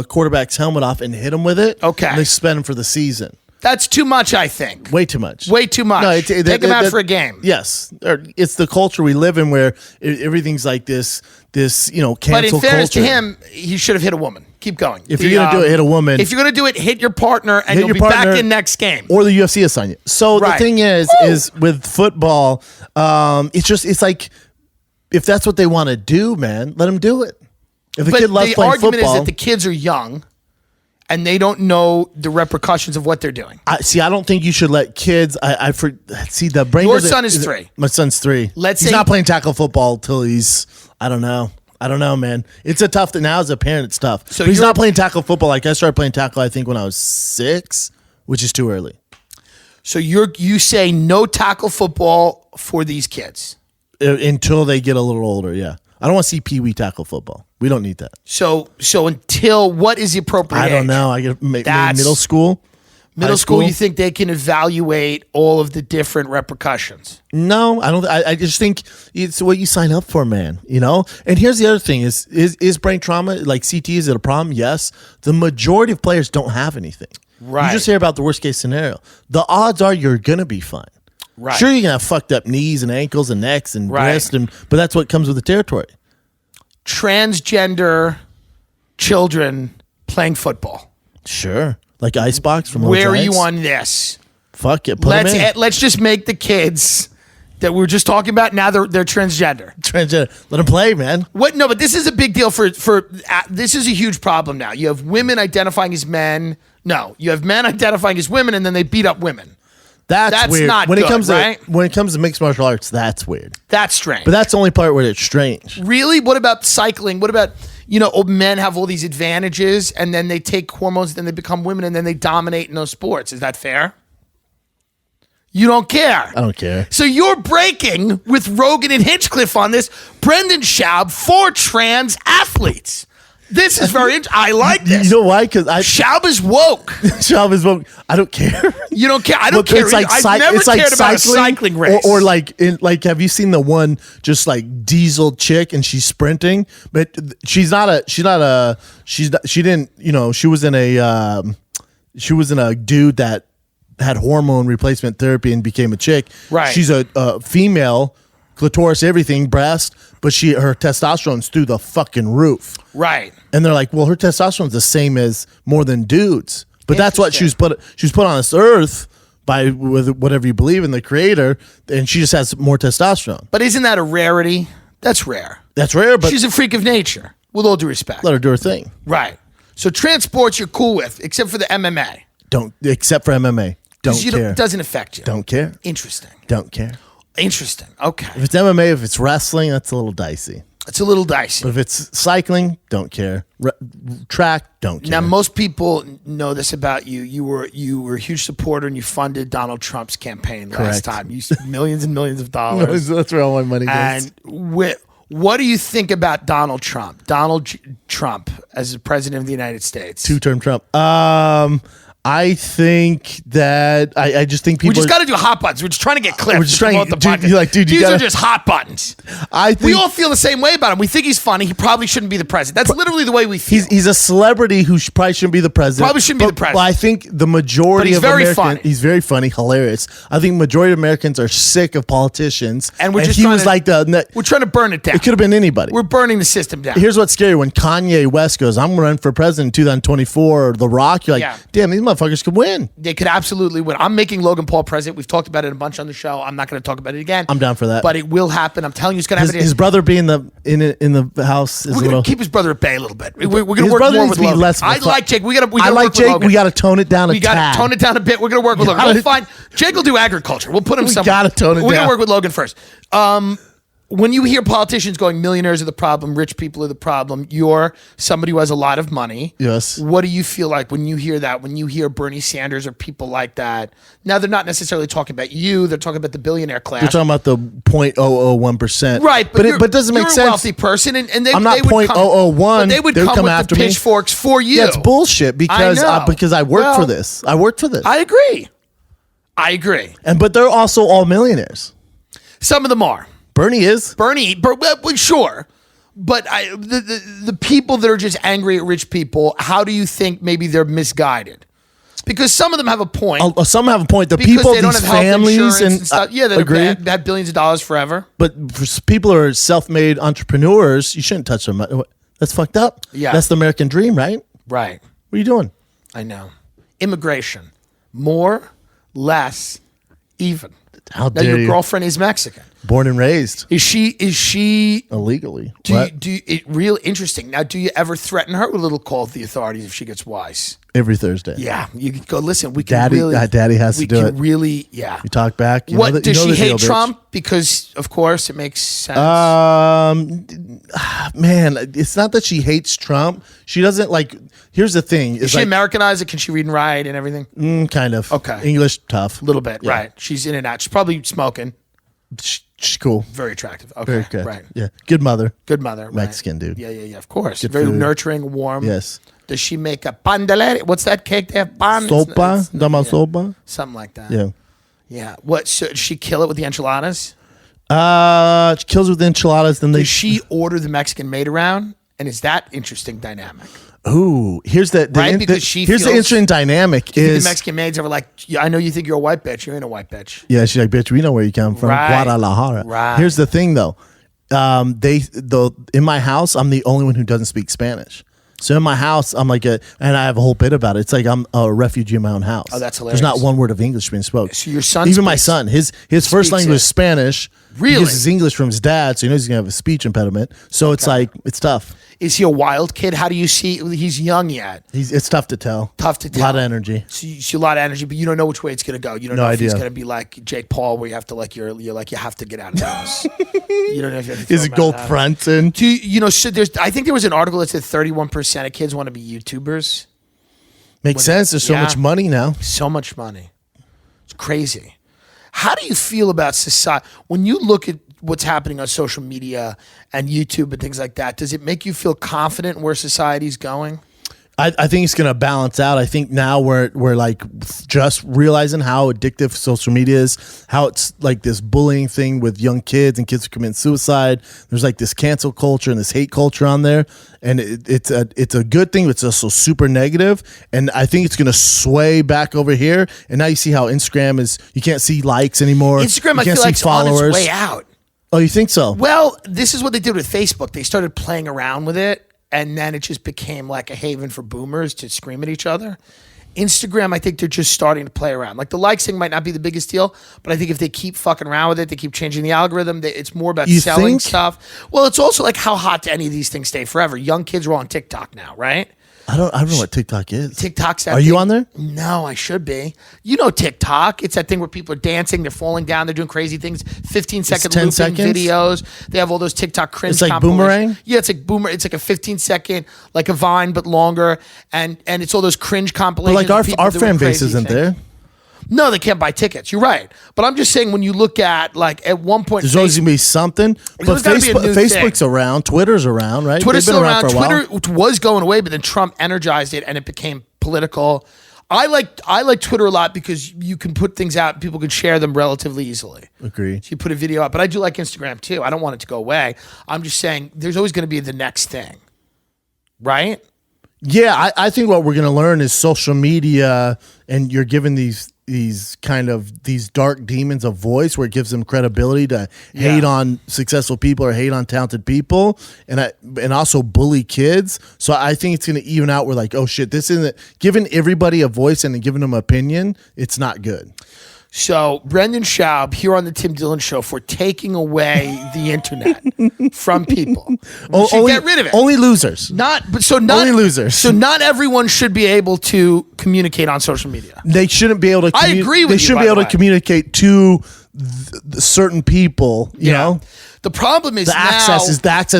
quarterback's helmet off and hit him with it. Okay. And they suspend him for the season. That's too much, I think. Way too much. Way too much. No, take him out for a game. Yes. It's the culture we live in where everything's like this cancel culture. But in fairness to him, he should have hit a woman. Keep going. If you're going to do it, hit a woman. If you're going to do it, hit your partner, and you'll be back in next game. Or the UFC assign you. So the thing is with football, it's like, if that's what they want to do, man, let them do it. If the kid loves playing football, the argument is that the kids are young and they don't know the repercussions of what they're doing. I don't think you should let kids. The brain. Your son is 3. My son's 3. He's not playing tackle football till he's. I don't know, man. It's a tough. Now as a parent, it's tough. So he's not playing tackle football. I started playing tackle, I think, when I was 6, which is too early. So you say no tackle football for these kids until they get a little older. Yeah. I don't want to see Pee-wee tackle football. We don't need that. So until what is the appropriate age? I don't know. I get maybe middle school. Middle school, you think they can evaluate all of the different repercussions? No, I don't. I just think it's what you sign up for, man. And here's the other thing: is brain trauma, like CT, is it a problem? Yes. The majority of players don't have anything. Right. You just hear about the worst case scenario. The odds are you're gonna be fine. Right. Sure, you're gonna have fucked up knees and ankles and necks and wrists, but that's what comes with the territory. Transgender children playing football. Sure, like Icebox from. Where are you on this? Fuck it. Let's just make the kids that we were just talking about. Now they're transgender. Let them play, man. What? No, but this is a big deal for. This is a huge problem now. You have women identifying as men. No, you have men identifying as women, and then they beat up women. That's weird. Not when good, it comes right? When it comes to mixed martial arts, that's weird. That's strange. But that's the only part where it's strange. Really? What about cycling? What about, men have all these advantages and then they take hormones, then they become women and then they dominate in those sports. Is that fair? You don't care. I don't care. So you're breaking with Rogan and Hinchcliffe on this. Brendan Schaub for trans athletes. This is very interesting. I like this. You know why? Because Schaub is woke. Schaub is woke. I don't care. You don't care. I don't care. I've never cared about a cycling race. Or have you seen the one just like diesel chick and she's sprinting, but she was in a dude that had hormone replacement therapy and became a chick. Right. She's a female. Clitoris, everything, breast, but her testosterone's through the fucking roof. Right. And they're like, well, her testosterone's the same as more than dudes. But that's what she was put on this earth with whatever you believe in the creator, and she just has more testosterone. But isn't that a rarity? That's rare. That's rare, but she's a freak of nature, with all due respect. let her do her thing. Right. So trans sports you're cool with, except for the MMA. Except for MMA. Don't care. It doesn't affect you. Don't care. Interesting. Don't care. Interesting. Okay. If it's MMA, if it's wrestling, that's a little dicey. It's a little dicey. But if it's cycling, don't care. Track, don't care. Now, most people know this about you. You were a huge supporter and you funded Donald Trump's campaign last time. You spent millions and millions of dollars. That's where all my money goes. And what do you think about Donald Trump? Trump as the president of the United States. Two-term Trump. I think that I just think people. We just got to do hot buttons. We're just trying to get clips. We're just trying to These are just hot buttons. We all feel the same way about him. We think he's funny. He probably shouldn't be the president. That's literally the way we feel. He's a celebrity who probably shouldn't be the president. Probably shouldn't be the president. Well, I think the majority of Americans. Funny. He's very funny, hilarious. I think majority of Americans are sick of politicians. And we're just we're trying to burn it down. It could have been anybody. We're burning the system down. Here's what's scary: when Kanye West goes, "I'm running for president in 2024," or The Rock, you're like, damn, these motherfuckers could win. They could absolutely win. I'm making Logan Paul president. We've talked about it a bunch on the show. I'm not going to talk about it again. I'm down for that. But it will happen. I'm telling you, it's going to happen. His brother being in the house is we're going to keep his brother at bay a little bit. We're going to work more with Logan. I like Jake. We got to I like Jake. We got to tone it down a tad. We got to tone it down a bit. We're going to work with Logan. We'll find Jake will do agriculture. We'll put him somewhere. We got to tone it down. We're going to work with Logan first. When you hear politicians going, millionaires are the problem, rich people are the problem, you're somebody who has a lot of money. Yes. What do you feel like when you hear that, when you hear Bernie Sanders or people like that? Now, they're not necessarily talking about you. They're talking about the billionaire class. They're talking about the 0.001%. Right. But it doesn't make sense. You're a wealthy person. And I'm not 0.001. They would come with the pitchforks for you. That's bullshit because I worked for this. I worked for this. I agree. But they're also all millionaires. Some of them are. Bernie is. Well, sure. But the people that are just angry at rich people, how do you think maybe they're misguided? Because some of them have a point. Some have a point. The because people, they don't these have health families, and stuff. Yeah, agree. They've had billions of dollars forever. But for people who are self-made entrepreneurs, you shouldn't touch them. That's fucked up. Yeah. That's the American dream, right? Right. What are you doing? I know. Immigration. More, less, even. How dare you? Now, your girlfriend is Mexican. Born and raised. Is she illegally? Real interesting. Now, do you ever threaten her with a little call to the authorities if she gets wise? Every Thursday. Yeah, you can go. Listen, we can Daddy has to do it. Really, yeah. You talk back. Does she hate Trump? Because of course it makes sense. Man, it's not that she hates Trump. She doesn't like. Here's the thing: is she Americanized? Can she read and write and everything? Kind of. Okay. English tough. A little bit, yeah. Right? She's in and out. She's probably smoking. She's cool. Very attractive. Okay. Very good. Right. Yeah. Good mother. right. Mexican dude. Yeah. Of course. Good very food. Nurturing, warm. Yes. Does she make a pandelere? What's that cake they have? Sopa? Sopa? Something like that. Yeah. Yeah. What? So does she kill it with the enchiladas? She kills with the enchiladas. Then does she order the Mexican maid around? And is that interesting dynamic? Ooh, here's the interesting dynamic is the Mexican maids ever like, I know you think you're a white bitch. You ain't a white bitch. Yeah, she's like, bitch, we know where you come from. Right. Guadalajara. Right. Here's the thing though. In my house, I'm the only one who doesn't speak Spanish. So in my house, I'm like and I have a whole bit about it. It's like I'm a refugee in my own house. Oh, that's hilarious. There's not one word of English being spoken. So your son, my son, his first language is Spanish. Really? He uses English from his dad, so he knows he's gonna have a speech impediment. So it's like it's tough. Is he a wild kid? How do you see? He's young yet. It's tough to tell. A lot of energy. So you see a lot of energy, but you don't know which way it's gonna go. You don't know if he's gonna be like Jake Paul, where you have to you're like you have to get out of the house. You don't know if you have to. Is it gold front and? So I think there was an article that said 31% of kids want to be YouTubers. Makes sense. There's so much money now. So much money. It's crazy. How do you feel about society when you look at what's happening on social media and YouTube and things like that? Does it make you feel confident in where society's going? I think it's going to balance out. I think now we're like just realizing how addictive social media is, how it's like this bullying thing with young kids and kids who commit suicide. There's like this cancel culture and this hate culture on there. And it's a good thing, but it's also super negative. And I think it's going to sway back over here. And now you see how Instagram is, you can't see likes anymore. Instagram, you I can't feel see like it's followers. on its way out. Oh, you think so? Well, this is what they did with Facebook. They started playing around with it. And then it just became like a haven for boomers to scream at each other. Instagram, I think they're just starting to play around. Like the likes thing might not be the biggest deal, but I think if they keep fucking around with it, they keep changing the algorithm, it's more about selling stuff. Well, it's also like how hot do any of these things stay forever? Young kids are on TikTok now, right? I don't know what TikTok is. TikTok's that Are thing. you on there? No, I should be. You know TikTok. It's that thing where people are dancing, they're falling down, they're doing crazy things. 15-second looping 10 seconds? videos. They have all those TikTok cringe It's like compilations. Boomerang? Yeah, it's like Boomerang. It's like a 15-second, like a Vine, but longer. And it's all those cringe compilations. But like our doing fan base crazy isn't things. there. No, they can't buy tickets. You're right. But I'm just saying when you look at, like, at one point... There's always going to be something. But always gotta be a new Facebook's thing. around. Twitter's around, right? Twitter's They've been still around. for a while. Twitter was going away, but then Trump energized it and it became political. I like Twitter a lot because you can put things out and people can share them relatively easily. Agree. So you put a video up. But I do like Instagram too. I don't want it to go away. I'm just saying there's always going to be the next thing. Right? Yeah, I think what we're going to learn is social media, and you're given these dark demons a voice where it gives them credibility to hate on successful people or hate on talented people, and also bully kids. So I think it's going to even out. We're like, oh shit, this isn't giving everybody a voice and giving them an opinion. It's not good. So Brendan Schaub here on the Tim Dillon Show for taking away the internet from people. We should get rid of it. Only losers. Only losers. So not everyone should be able to communicate on social media. They shouldn't be able to. I agree with you. They should be able to communicate to certain people. You know. The problem is the access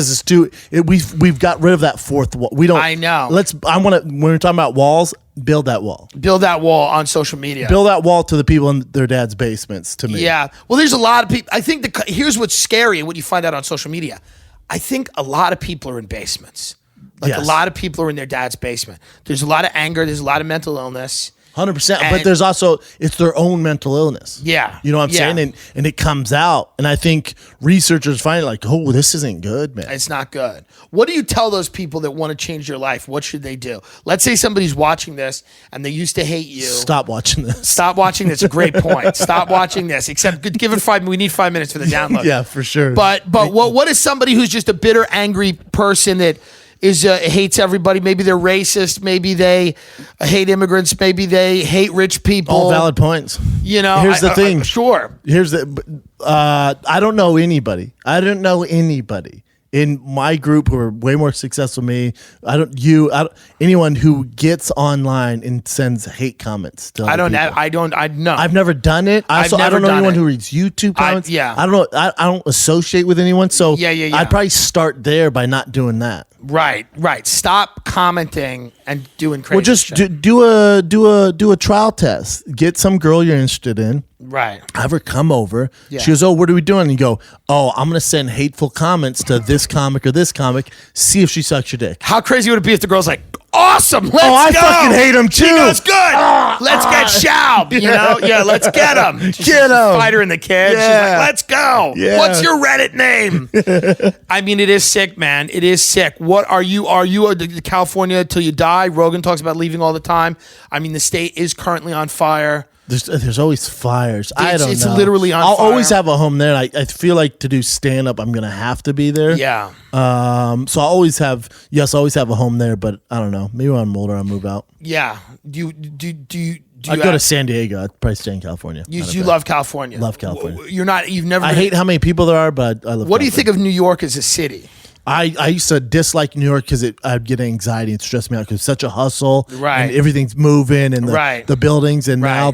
is to it. We've got rid of that fourth wall. We don't. I know. When we're talking about walls, build that wall. Build that wall on social media. Build that wall to the people in their dad's basements. To me, yeah. Well, there's a lot of people. I think here's what's scary and what you find out on social media. I think a lot of people are in basements. Like a lot of people are in their dad's basement. There's a lot of anger. There's a lot of mental illness. 100%. But there's also, it's their own mental illness. Yeah. You know what I'm saying? And it comes out. And I think researchers find it like, oh, this isn't good, man. It's not good. What do you tell those people that want to change their life? What should they do? Let's say somebody's watching this and they used to hate you. Stop watching this. Stop watching this. A great point. Stop watching this. Except give it 5. We need 5 minutes for the download. Yeah, for sure. But what is somebody who's just a bitter, angry person that hates everybody? Maybe they're racist. Maybe they hate immigrants. Maybe they hate rich people. All valid points. You know, here's the thing. Sure. I don't know anybody. In my group who are way more successful than me. Anyone who gets online and sends hate comments to other people. I've never done it. I don't know anyone who reads YouTube comments. I don't know. I don't associate with anyone. So I'd probably start there by not doing that. Right. Stop commenting and doing crazy. Well, just shit. do a trial test. Get some girl you're interested in. Right. Have her come over. Yeah. She goes, oh, what are we doing? And you go, oh, I'm going to send hateful comments to this comic or this comic. See if she sucks your dick. How crazy would it be if the girl's like, awesome, let's go. I fucking hate him too. She goes, good. Let's get Schaub. You know? Yeah, let's get him. Get him. Fight her in the kid. Yeah. She's like, let's go. Yeah. What's your Reddit name? I mean, it is sick, man. It is sick. What are you? Are you California till you die? Rogan talks about leaving all the time. I mean, the state is currently on fire. There's always fires. I don't know. It's literally on I'll fire. always have a home there. I feel like to do stand up, I'm gonna have to be there. Yeah. So I always have a home there, but I don't know. Maybe when I'm older, I'll move out. Yeah. Do you? I'd go to San Diego. I'd probably stay in California. You love California. Love California. You've never. I hate how many people there are, but I love. What do you think of New York as a city? I used to dislike New York because I'd get anxiety and stress me out because it's such a hustle, right? And everything's moving and the buildings. And now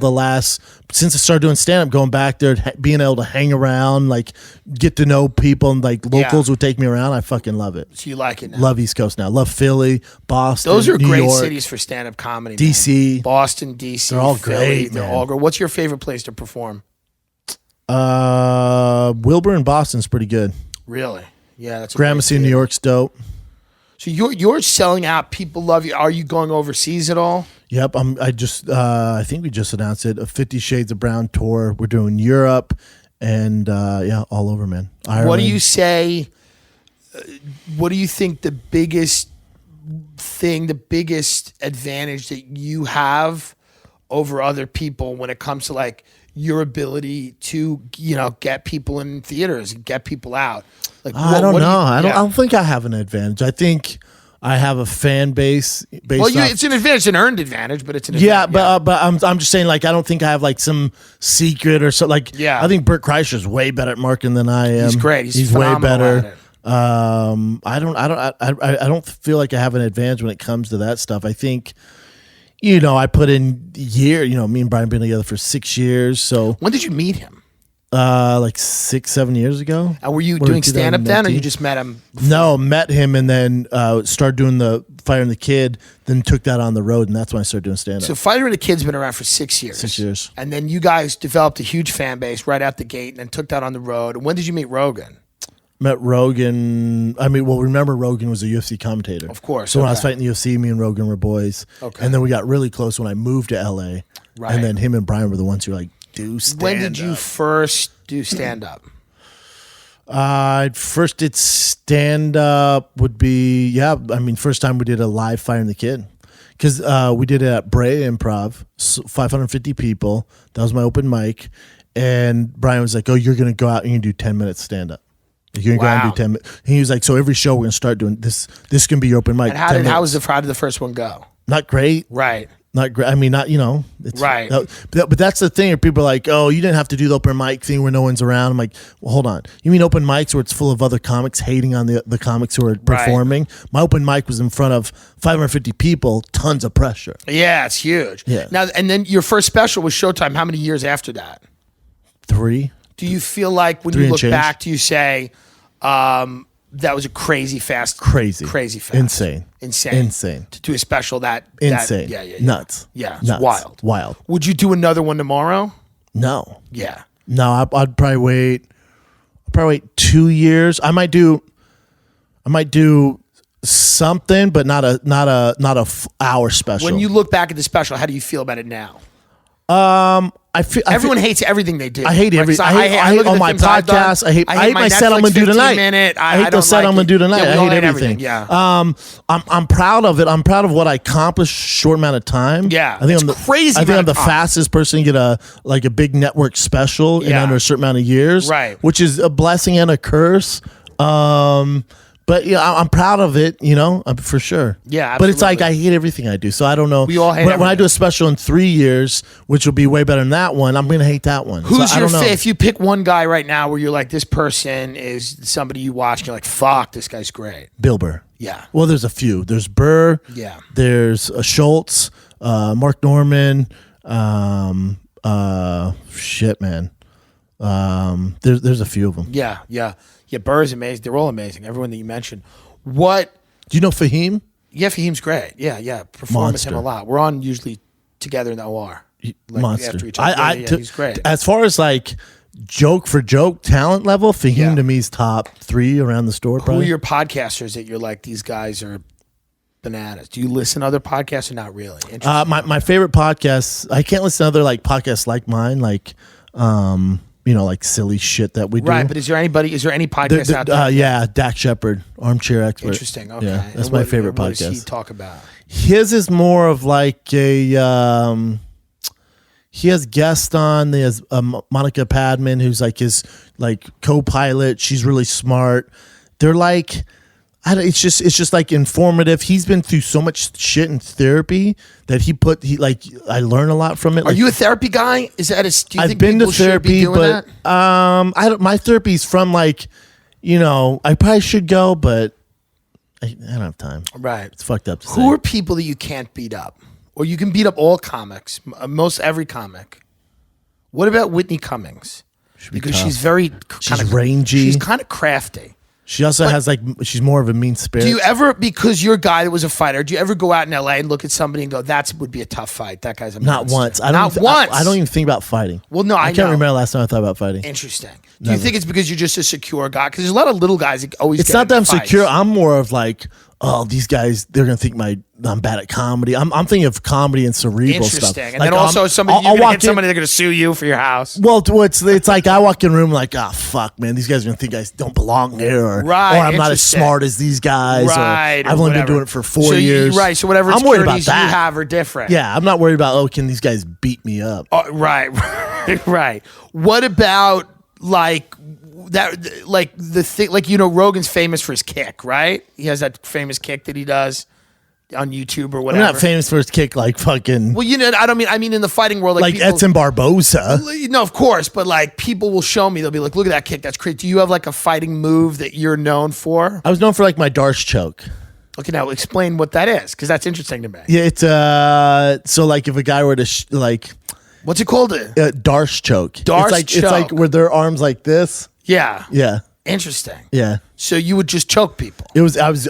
since I started doing stand up, going back there, being able to hang around, like get to know people, and like locals would take me around. I fucking love it. So you like it now? Love East Coast now. Love Philly, Boston. Those are New great York, cities for stand up comedy. DC, man. Boston, DC. They're all Philly, great. They're all great. What's your favorite place to perform? Wilbur in Boston's pretty good. Really? Yeah, that's Gramercy in New York's dope. So you're selling out. People love you. Are you going overseas at all? Yep. I think we just announced it. A 50 Shades of Brown tour. We're doing Europe and all over, man. Ireland. What do you say? What do you think the biggest advantage that you have over other people when it comes to like your ability to get people in theaters and get people out? Like, I don't know. I don't think I have an advantage. I think I have a fan base. It's an advantage, it's an earned advantage, but it's an advantage. Yeah, but I'm just saying, like, I don't think I have like some secret or so. Like, yeah. I think Bert Kreischer's way better at marketing than I am. He's great. He's way better. At it. I don't feel like I have an advantage when it comes to that stuff. I think, I put in me and Brian been together for 6 years. So when did you meet him? Like 6-7 years ago. And were you doing stand up then, or you just met him? No, met him and then started doing the Firing the Kid. Then took that on the road, and that's when I started doing stand up. So Firing the Kid's been around for 6 years. 6 years. And then you guys developed a huge fan base right out the gate, and then took that on the road. And when did you meet Rogan? Met Rogan. Remember Rogan was a UFC commentator. Of course. So when I was fighting the UFC, me and Rogan were boys. Okay. And then we got really close when I moved to LA. Right. And then him and Brian were the ones who were like, do stand up. When did you first do stand up? First did stand up would be, first time we did a live Firing the Kid. Because we did it at Brea Improv, 550 people. That was my open mic. And Brian was like, oh, you're going to go out and you can do 10 minutes stand up. You're going to go out and do 10 minutes. He was like, so every show we're going to start doing this. This can be your open mic. And how did the first one go? Not great. Right. Not great. It's right. But that's the thing. People are like, oh, you didn't have to do the open mic thing where no one's around. I'm like, well, hold on. You mean open mics where it's full of other comics hating on the comics who are performing? Right. My open mic was in front of 550 people, tons of pressure. Yeah, it's huge. Yeah. Now, and then your first special was Showtime. How many years after that? 3. Do you feel like when you look back, do you say, that was a crazy fast? Crazy fast. Insane. To do a special that insane. Yeah. Nuts. Yeah, it's wild. Would you do another one tomorrow? No. Yeah. No, I'd probably wait. 2 years. I might do something, but not a hour special. When you look back at the special, how do you feel about it now? Everyone hates everything they do. I hate everything. I hate on my podcast. I hate my set I'm gonna do tonight. I hate the set I'm gonna do tonight. I hate everything. Yeah. I'm proud of it. I'm proud of what I accomplished short amount of time. Yeah. I think I'm the fastest person to get a big network special in under a certain amount of years. Right. Which is a blessing and a curse. But I'm proud of it, for sure. Yeah, absolutely. But it's like I hate everything I do, so I don't know. We all hate when I do a special in 3 years, which will be way better than that one, I'm going to hate that one. Who's your favorite? If you pick one guy right now where you're like, this person is somebody you watch and you're like, fuck, this guy's great. Bill Burr. Yeah. Well, there's a few. There's Burr. Yeah. There's Schultz, Mark Norman. Shit, man. There's a few of them. Yeah. Yeah, Burr's amazing. They're all amazing. Everyone that you mentioned. What? Do you know Fahim? Yeah, Fahim's great. Yeah. Perform with him a lot. We're on usually together in the OR. Monster. After each other. He's great. As far as like joke for joke talent level, Fahim to me is top 3 around the store. Who are your podcasters that you're like, these guys are bananas? Do you listen to other podcasts or not really? My favorite podcasts, I can't listen to other like podcasts like mine, like like silly shit that we do. Right, but is there any podcast out there? Yeah, Dak Shepard, Armchair Expert. Interesting. Okay. Yeah, that's my favorite podcast. What does he talk about? His is more of like a he has guests on. There's Monica Padman, who's like his like co-pilot. She's really smart. They're like, it's just like informative. He's been through so much shit in therapy that I learn a lot from it. Are you a therapy guy? Is that do you I've think been people to therapy, should be doing but that? my therapy's from like, I probably should go, but I don't have time. Right. It's fucked up to say. Who are people that you can't beat up? Or you can beat up all comics, most every comic. What about Whitney Cummings? Because she's rangy. She's kind of crafty. She also has she's more of a mean spirit. Do you ever, because you're a guy that was a fighter, do you ever go out in LA and look at somebody and go, that would be a tough fight? That guy's a monster. Not once. once. I don't even think about fighting. Well, no, I can't remember the last time I thought about fighting. Interesting. Do you think it's because you're just a secure guy? Because there's a lot of little guys that always It's get not that I'm fights. secure. I'm more of like, oh, these guys, they're going to think I'm bad at comedy. I'm thinking of comedy and cerebral stuff. Interesting. And then also you're going to hit somebody, they're going to sue you for your house. Well, it's like I walk in a room like, fuck, man, these guys are going to think I don't belong here. Or I'm not as smart as these guys. Right. Or I've only been doing it for 4 years. Right. So whatever insecurities you have are different. Yeah. I'm not worried about, can these guys beat me up? Right. Right. What about like like the thing, like, you know, Rogan's famous for his kick, right? He has that famous kick that he does on YouTube or whatever. I'm not famous for his kick like fucking. Well, you know, I mean in the fighting world, like people, Edson Barboza. No, of course, but like people will show me, they'll be like, look at that kick, that's crazy. Do you have like a fighting move that you're known for? I was known for like my Darce choke. Okay, now explain what that is, because that's interesting to me. Yeah, it's so like if a guy were to like, what's it called? Darce choke. Darce choke. It's like where their arms like this. Yeah. Yeah. Interesting. Yeah. So you would just choke people. I was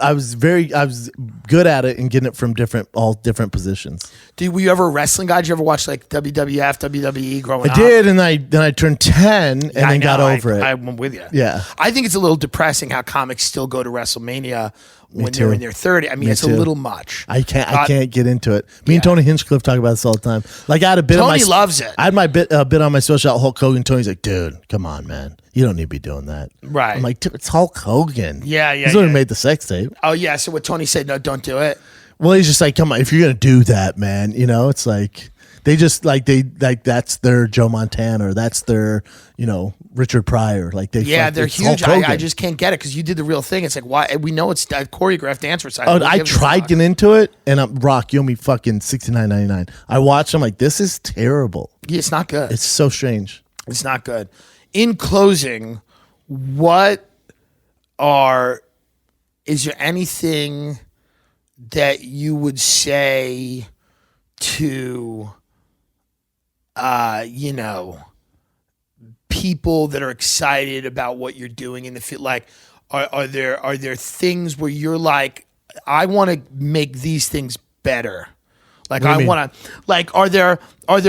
good at it and getting it from all different positions. Were you ever a wrestling guy? Did you ever watch like WWF, WWE growing up? I did, and then I turned 10 and then got over it. I'm with you. Yeah. I think it's a little depressing how comics still go to WrestleMania when they're in their 30s. I mean, it's a little much. I can't get into it. Me and Tony Hinchcliffe talk about this all the time. Like I had a bit. Tony loves it. I had my bit on my social out Hulk Hogan. Tony's like, dude, come on, man. You don't need to be doing that. Right. I'm like, dude, it's Hulk Hogan. Yeah. He's the one who made the sex tape. Oh yeah. So what Tony said, no, don't do it. Well, he's just like, come on, if you're gonna do that, man, you know, it's like they just like that's their Joe Montana or that's their, you know, Richard Pryor. Like they're huge. I just can't get it because you did the real thing. It's like, why? We know it's a choreographed dance recital. Oh, I tried getting into it, and Rock, you owe me fucking $69.99. I watched. I'm like, this is terrible. Yeah, it's not good. It's so strange. It's not good. In closing, is there anything that you would say to, you know, people that are excited about what you're doing in the field? Like, are there things where you're like, I want to make these things better? Like, I want to, like, are there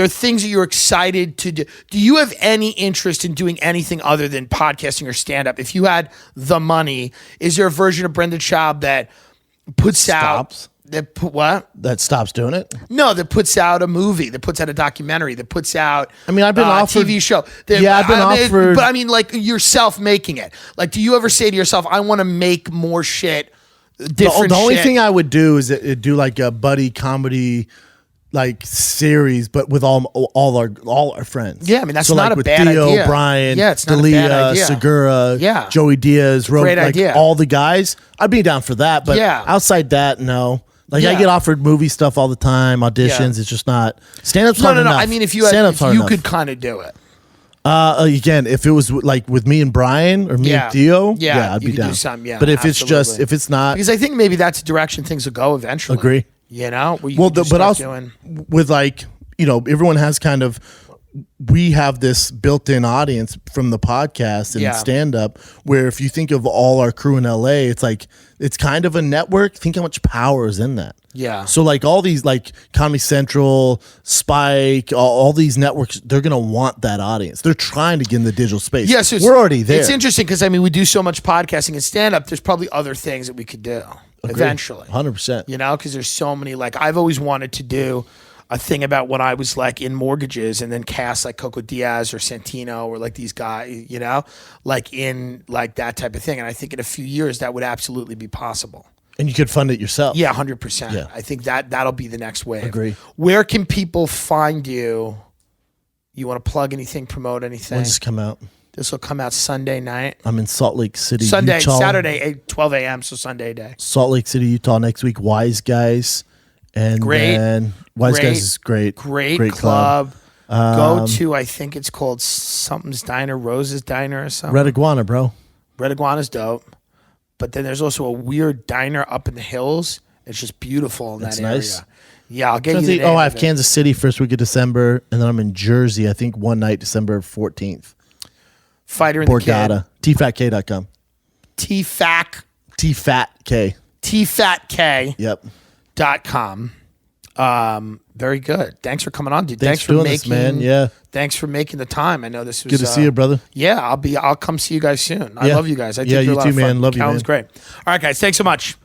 things that you're excited to do? Do you have any interest in doing anything other than podcasting or stand-up? If you had the money, is there a version of Brendan Schaub that puts out... That stops doing it? No, that puts out a movie, that puts out a documentary, that puts out I've been offered a TV show. I've been offered... But I mean, like, yourself making it. Like, do you ever say to yourself, I want to make more shit... The only thing I would do is do like a buddy comedy like series, but with all our friends. Yeah, I mean that's so not like a bad Theo, idea. Brian, it's not a bad idea. Segura, Joey Diaz, great idea. All the guys. I'd be down for that, but outside that, no. Like I get offered movie stuff all the time, auditions. It's just not stand-up's hard enough. I mean, if you could kind of do it. Again, if it was like with me and Brian or me and Theo, I'd be down. Do something, but if it's not, because I think maybe that's the direction things will go eventually. Agree. You know, but also with like, you know, everyone has kind of. We have this built-in audience from the podcast and stand-up where if you think of all our crew in LA, it's like it's kind of a network. Think how much power is in that. Yeah. So like all these like Comedy Central, Spike, all these networks, they're gonna want that audience. They're trying to get in the digital space. Yeah, so we're already there. It's interesting because I mean we do so much podcasting and stand-up. There's probably other things that we could do eventually. 100%. You know, because there's so many. Like I've always wanted to do a thing about when I was like in mortgages and then cast like Coco Diaz or Santino or like these guys, you know, like in like that type of thing. And I think in a few years that would absolutely be possible. And you could fund it yourself. Yeah, 100%. Yeah. I think that'll be the next wave. Agree. Where can people find you? You want to plug anything, promote anything? When's this come out? This will come out Sunday night. I'm in Salt Lake City, Utah. Saturday, 12 a.m., so Sunday day. Salt Lake City, Utah next week. Wise Guys. And then Wise Guys is great. Great club. Go to, I think it's called something's Diner, Rose's Diner or something. Red Iguana, bro. Red Iguana's dope. But then there's also a weird diner up in the hills. It's just beautiful in that area. Nice. Yeah, I'll get you the name I have Kansas City first week of December, and then I'm in Jersey, I think one night, December 14th. Fighter in Borgata. TFATK.com. TFATK. TFATK. Yep. .com. Very good. Thanks for coming on, dude. Thanks for doing this, man. Yeah. Thanks for making the time. I know this was good to see you, brother. Yeah, I'll come see you guys soon. I love you guys. I think you too, man. Love you, man. Calvin's great. All right, guys. Thanks so much.